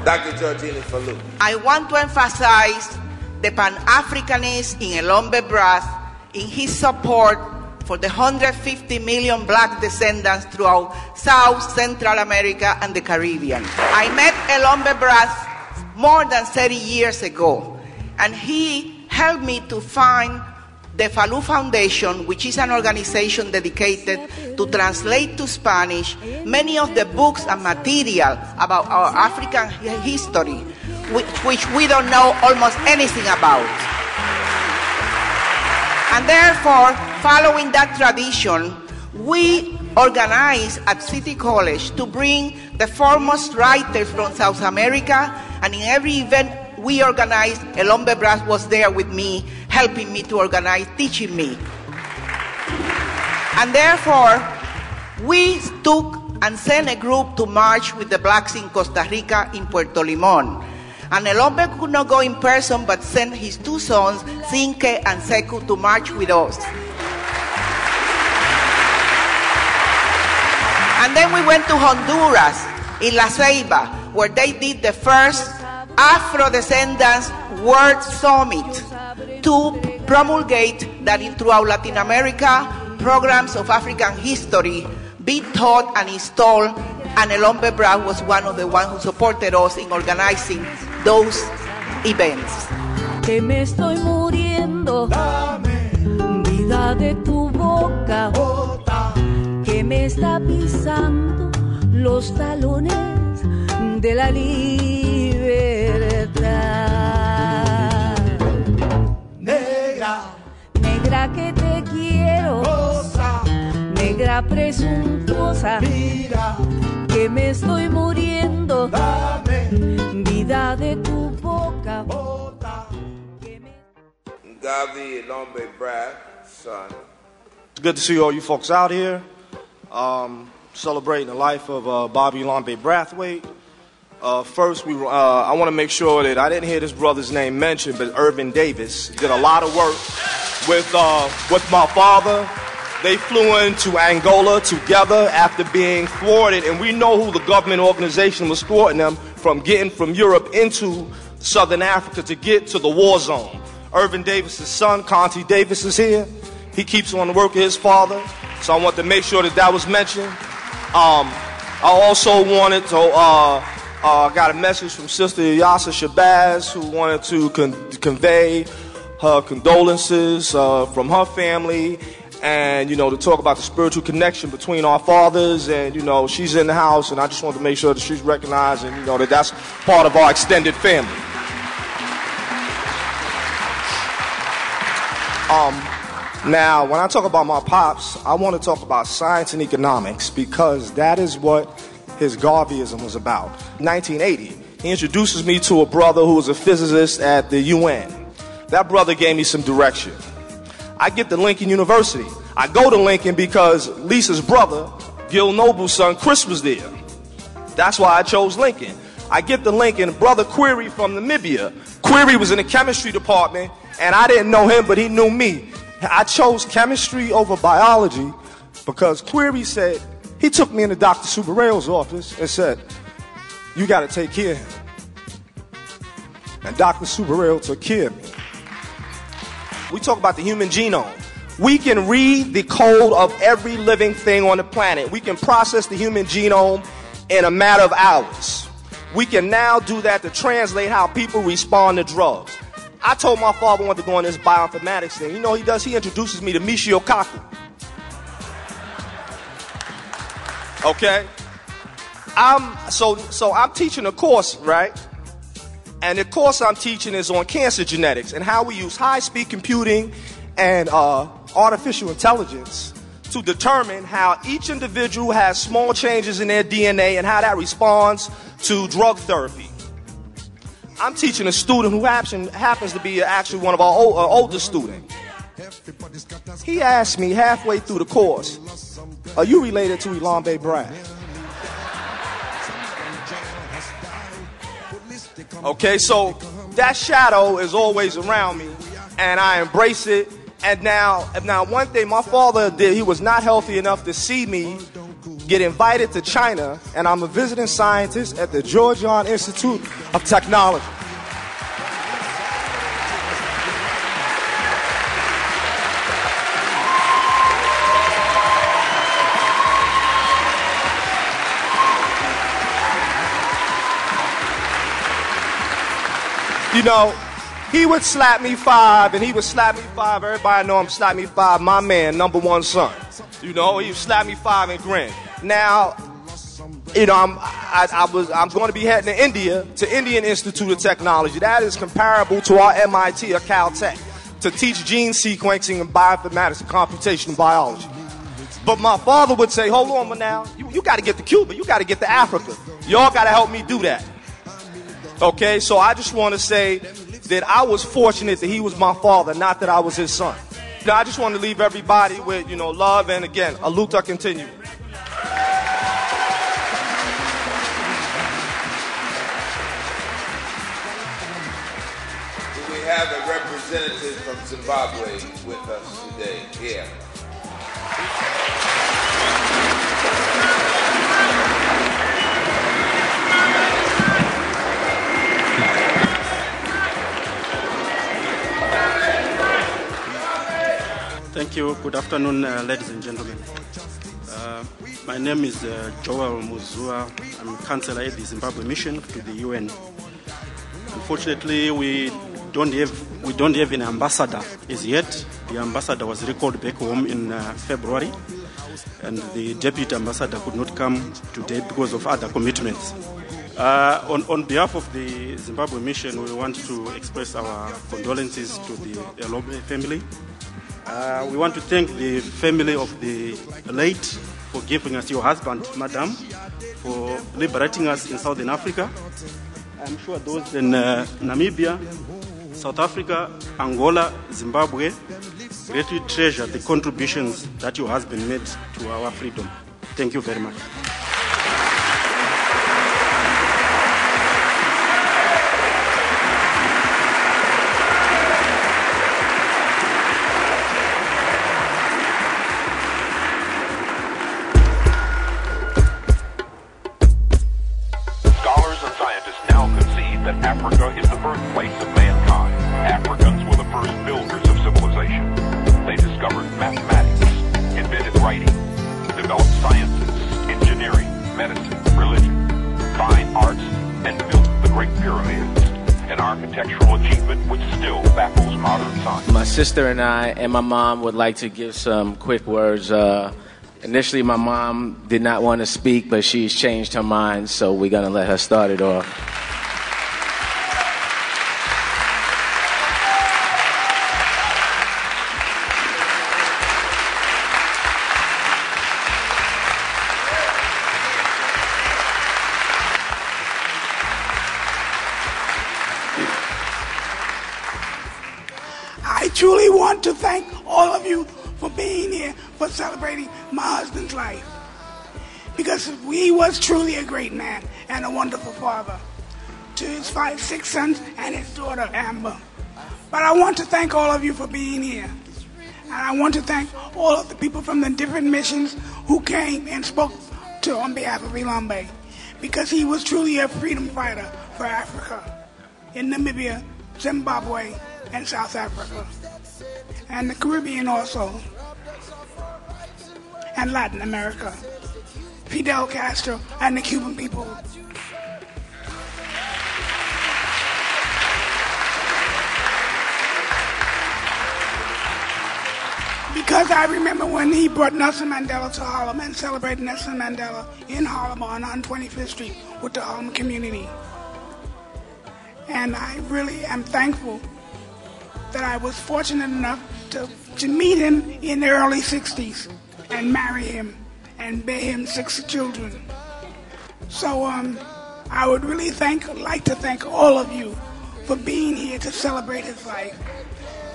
Speaker 15: Dr. Georgina Falou.
Speaker 20: I want to emphasize the Pan-Africanist in Elombe Brath in his support for the 150 million black descendants throughout South, Central America, and the Caribbean. I met Elombe Brath more than 30 years ago, and he helped me to find the Falou Foundation, which is an organization dedicated to translate to Spanish many of the books and material about our African history, which we don't know almost anything about. And therefore, following that tradition, we organized at City College to bring the foremost writers from South America, and in every event we organized, Elombe Brath was there with me, helping me to organize, teaching me. And therefore, we took and sent a group to march with the blacks in Costa Rica in Puerto Limón. And Elombe could not go in person, but sent his two sons, Cinque and Seku, to march with us. And then we went to Honduras, in La Ceiba, where they did the first Afro-Descendants World Summit to promulgate that throughout Latin America, programs of African history be taught and installed, and Elombe Brath was one of the ones who supported us in organizing those events.
Speaker 21: Que me estoy muriendo, dame vida de tu boca, que me está pisando los talones de la libertad.
Speaker 1: Negra,
Speaker 21: negra que te quiero, negra presuntuosa,
Speaker 1: mira,
Speaker 21: que me estoy muriendo,
Speaker 1: dame
Speaker 21: vida de tu boca.
Speaker 15: Gavi Elombe Brath, son,
Speaker 2: It's good to see all you folks out here celebrating the life of Bobby Elombe Brathwaite. First, I want to make sure that I didn't hear this brother's name mentioned, but Irvin Davis did a lot of work with my father. They flew into Angola together after being thwarted, and we know who the government organization was thwarting them from getting from Europe into Southern Africa to get to the war zone. Irvin Davis' son, Conte Davis, is here. He keeps on the work of his father, so I want to make sure that was mentioned. I also wanted to, got a message from Sister Yasa Shabazz, who wanted to convey her condolences from her family, and, to talk about the spiritual connection between our fathers, and, she's in the house, and I just want to make sure that she's recognized, and, that that's part of our extended family. Now, when I talk about my pops, I want to talk about science and economics, because that is what his Garveyism was about. 1980, he introduces me to a brother who was a physicist at the UN. That brother gave me some direction. I get to Lincoln University. I go to Lincoln because Lisa's brother, Gil Noble's son, Chris, was there. That's why I chose Lincoln. I get to Lincoln, brother Query from Namibia. Query was in the chemistry department, and I didn't know him, but he knew me. I chose chemistry over biology because Query said, he took me into Dr. Subareo's office and said, you got to take care of him. And Dr. Subareo took care of me. We talk about the human genome. We can read the code of every living thing on the planet. We can process the human genome in a matter of hours. We can now do that to translate how people respond to drugs. I told my father I wanted to go on this bioinformatics thing. You know what he does? He introduces me to Michio Kaku. Okay? So I'm teaching a course, right? And the course I'm teaching is on cancer genetics and how we use high-speed computing and artificial intelligence to determine how each individual has small changes in their DNA and how that responds to drug therapy. I'm teaching a student who happens to be actually one of our older students. He asked me halfway through the course, are you related to Elombe Brath? Okay, so that shadow is always around me, and I embrace it. And now one thing my father did, he was not healthy enough to see me get invited to China, and I'm a visiting scientist at the Georgian Institute of Technology. You know, he would slap me five, and he would slap me five. Everybody know I'm slap me five, my man, number one son. You know, he would slap me five and grin. Now, you know, I'm going to be heading to India, to Indian Institute of Technology. That is comparable to our MIT or Caltech, to teach gene sequencing and bioinformatics and computational biology. But my father would say, hold on now, you got to get to Cuba, you got to get to Africa. Y'all got to help me do that. Okay, so I just want to say that I was fortunate that he was my father, not that I was his son. Now, I just want to leave everybody with, you know, love, and again, a luta continue.
Speaker 15: We have a representative from Zimbabwe with us today. Here.
Speaker 22: Thank you. Good afternoon, ladies and gentlemen. My name is Joel Muzua. I'm counselor at the Zimbabwe Mission to the UN. Unfortunately, we don't have an ambassador as yet. The ambassador was recalled back home in February, and the deputy ambassador could not come today because of other commitments. On behalf of the Zimbabwe Mission, we want to express our condolences to the Elombe family. We want to thank the family of the late for giving us your husband, Madam, for liberating us in Southern Africa. I'm sure those in Namibia, South Africa, Angola, Zimbabwe greatly treasure the contributions that your husband made to our freedom. Thank you very much.
Speaker 3: Scholars and scientists now concede that Africa is the birthplace of mankind. Africans were the first builders of civilization. They discovered mathematics, invented writing, developed sciences, engineering, medicine, religion, fine arts, and built the Great Pyramids, an architectural achievement which still baffles modern science.
Speaker 6: My sister and I and my mom would like to give some quick words. Initially, my mom did not want to speak, but she's changed her mind, so we're going to let her start it off.
Speaker 23: I truly want to thank all of you for being here, for celebrating my husband's life. Because he was truly a great man and a wonderful father to his 6 sons and his daughter, Amber. But I want to thank all of you for being here. And I want to thank all of the people from the different missions who came and spoke on behalf of Elombe. Because he was truly a freedom fighter for Africa, in Namibia, Zimbabwe, and South Africa, and the Caribbean also, and Latin America, Fidel Castro, and the Cuban people. Because I remember when he brought Nelson Mandela to Harlem and celebrated Nelson Mandela in Harlem on 125th Street with the Harlem community. And I really am thankful that I was fortunate enough to meet him in the early 60s and marry him and bear him 6 children. So I would really like to thank all of you for being here to celebrate his life,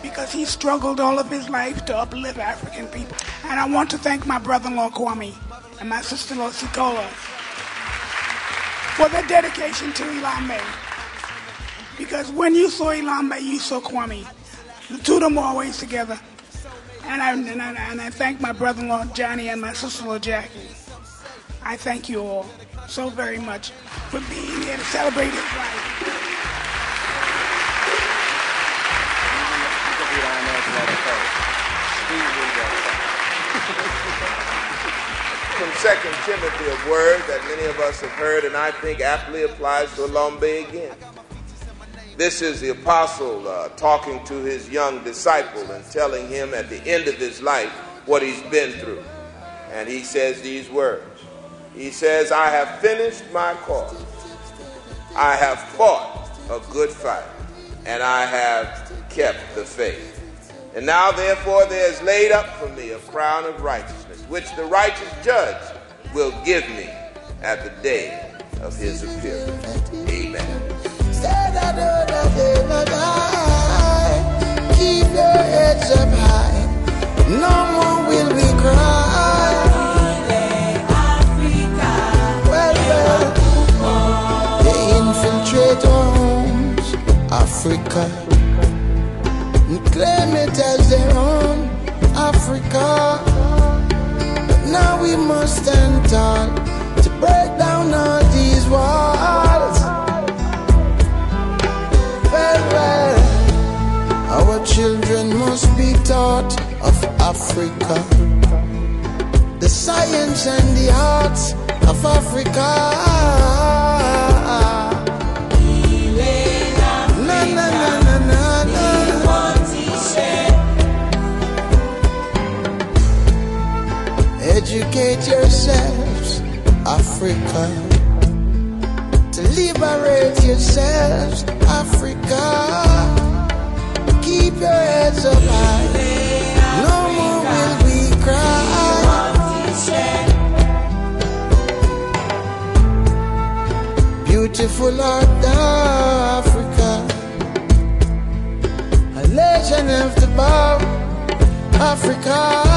Speaker 23: because he struggled all of his life to uplift African people. And I want to thank my brother-in-law Kwame and my sister-in-law Sikola for their dedication to Elombe. Because when you saw Elombe, you saw Kwame. The two of them were always together. And I thank my brother-in-law Johnny and my sister-in-law Jackie. I thank you all so very much for being here to celebrate his life.
Speaker 15: From 2 Timothy, a word that many of us have heard and I think aptly applies to Elombe again. This is the apostle talking to his young disciple and telling him at the end of his life what he's been through. And he says these words. He says, I have finished my course. I have fought a good fight, and I have kept the faith. And now, therefore, there is laid up for me a crown of righteousness, which the righteous judge will give me at the day of his appearance. Amen.
Speaker 1: Keep your heads up high. No more will we cry. Well, they infiltrate our homes, Africa, and claim it as their own, Africa. But now we must stand tall to break down all these walls. Well, our children must be taught of Africa, the science and the arts of Africa. Na, na, na, na, na, na. Educate yourselves, Africa, to liberate yourselves, Africa. Keep your heads up high. No more will we cry. Beautiful art Africa.
Speaker 4: Africa.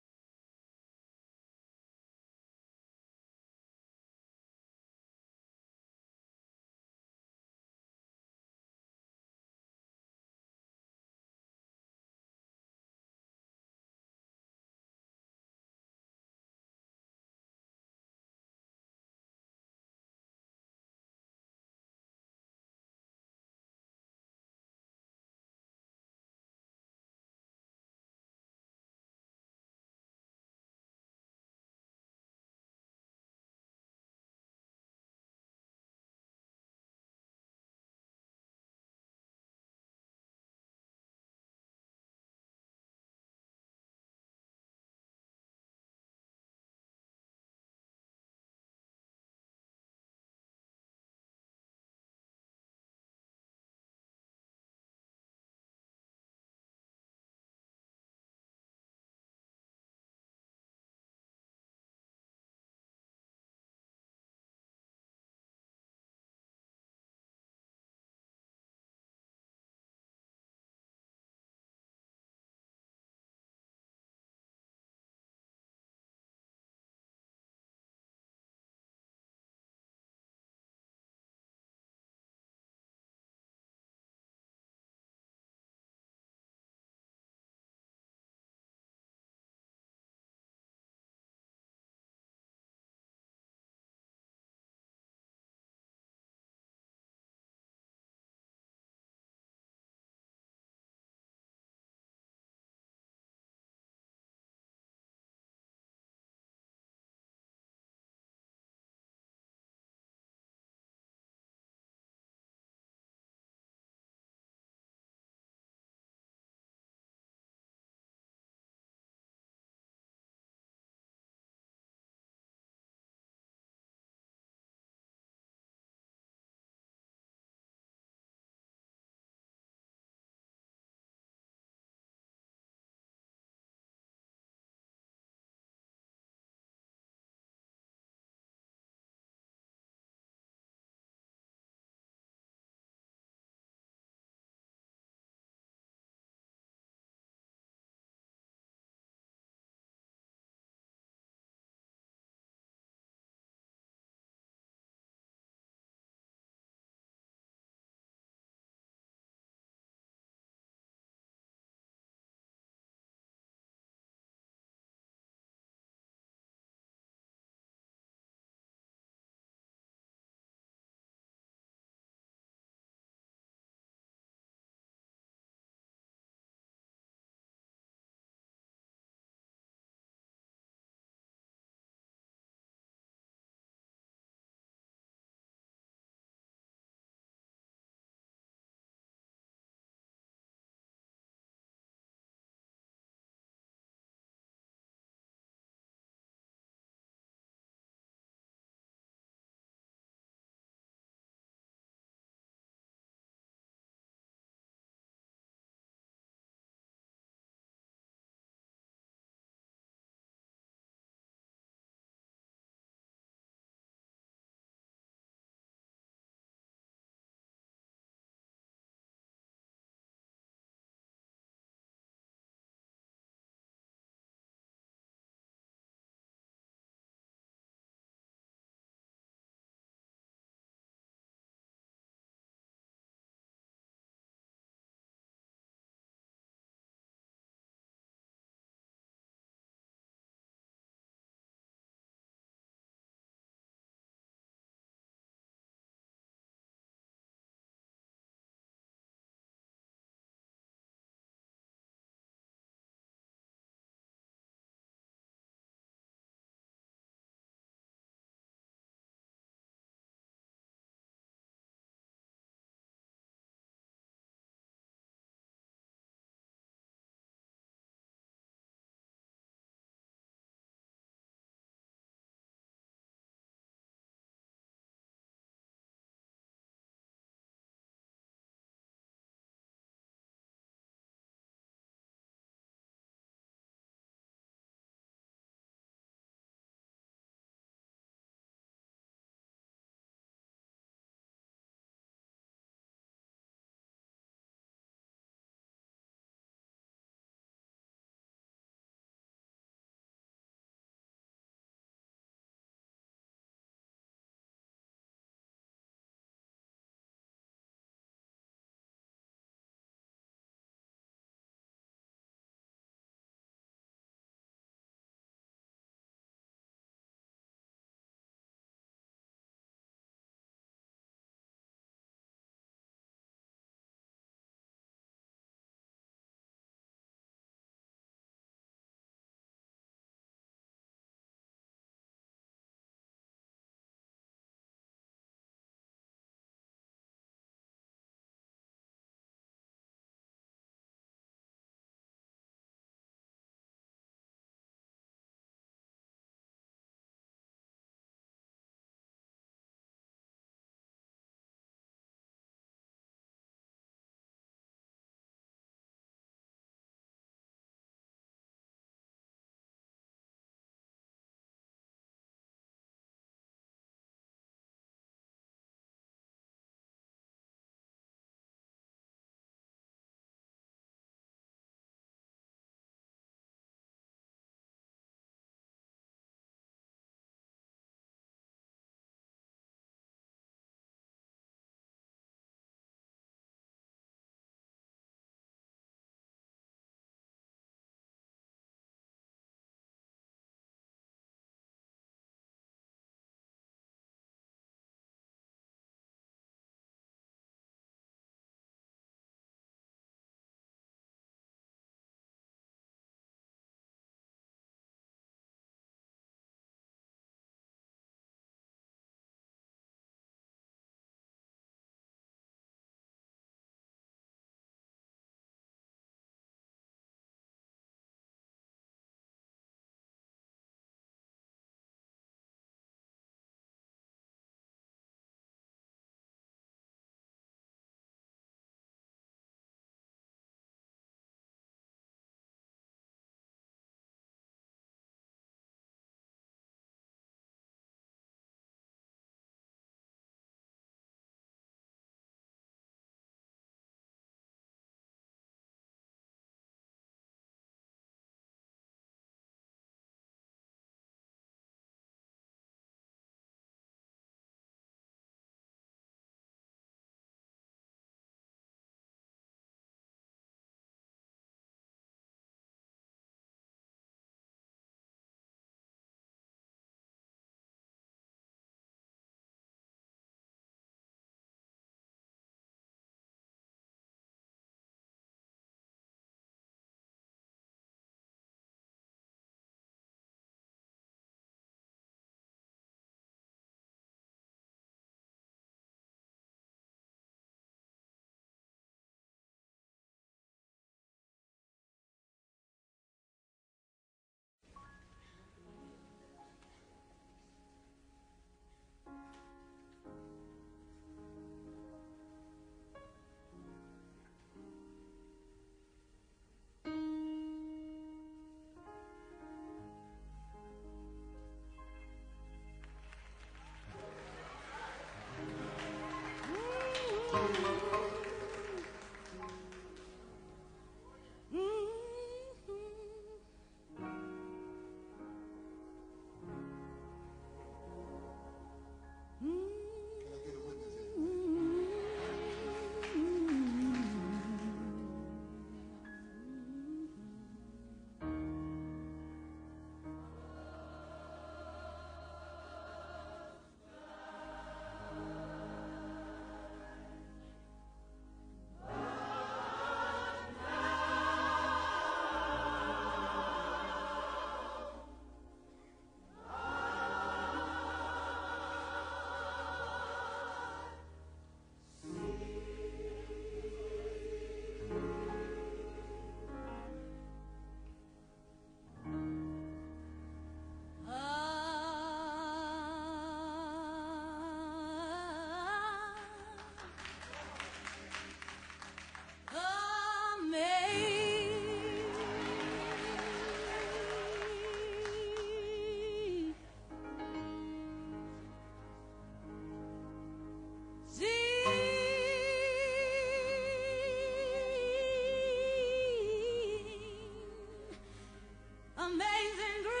Speaker 21: Amazing grace,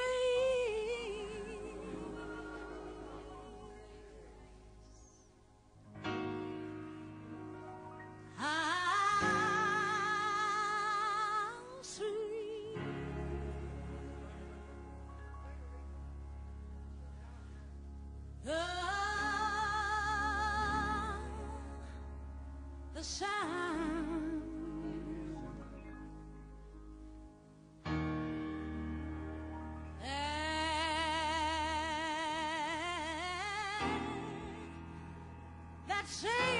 Speaker 21: how sweet the sound that sings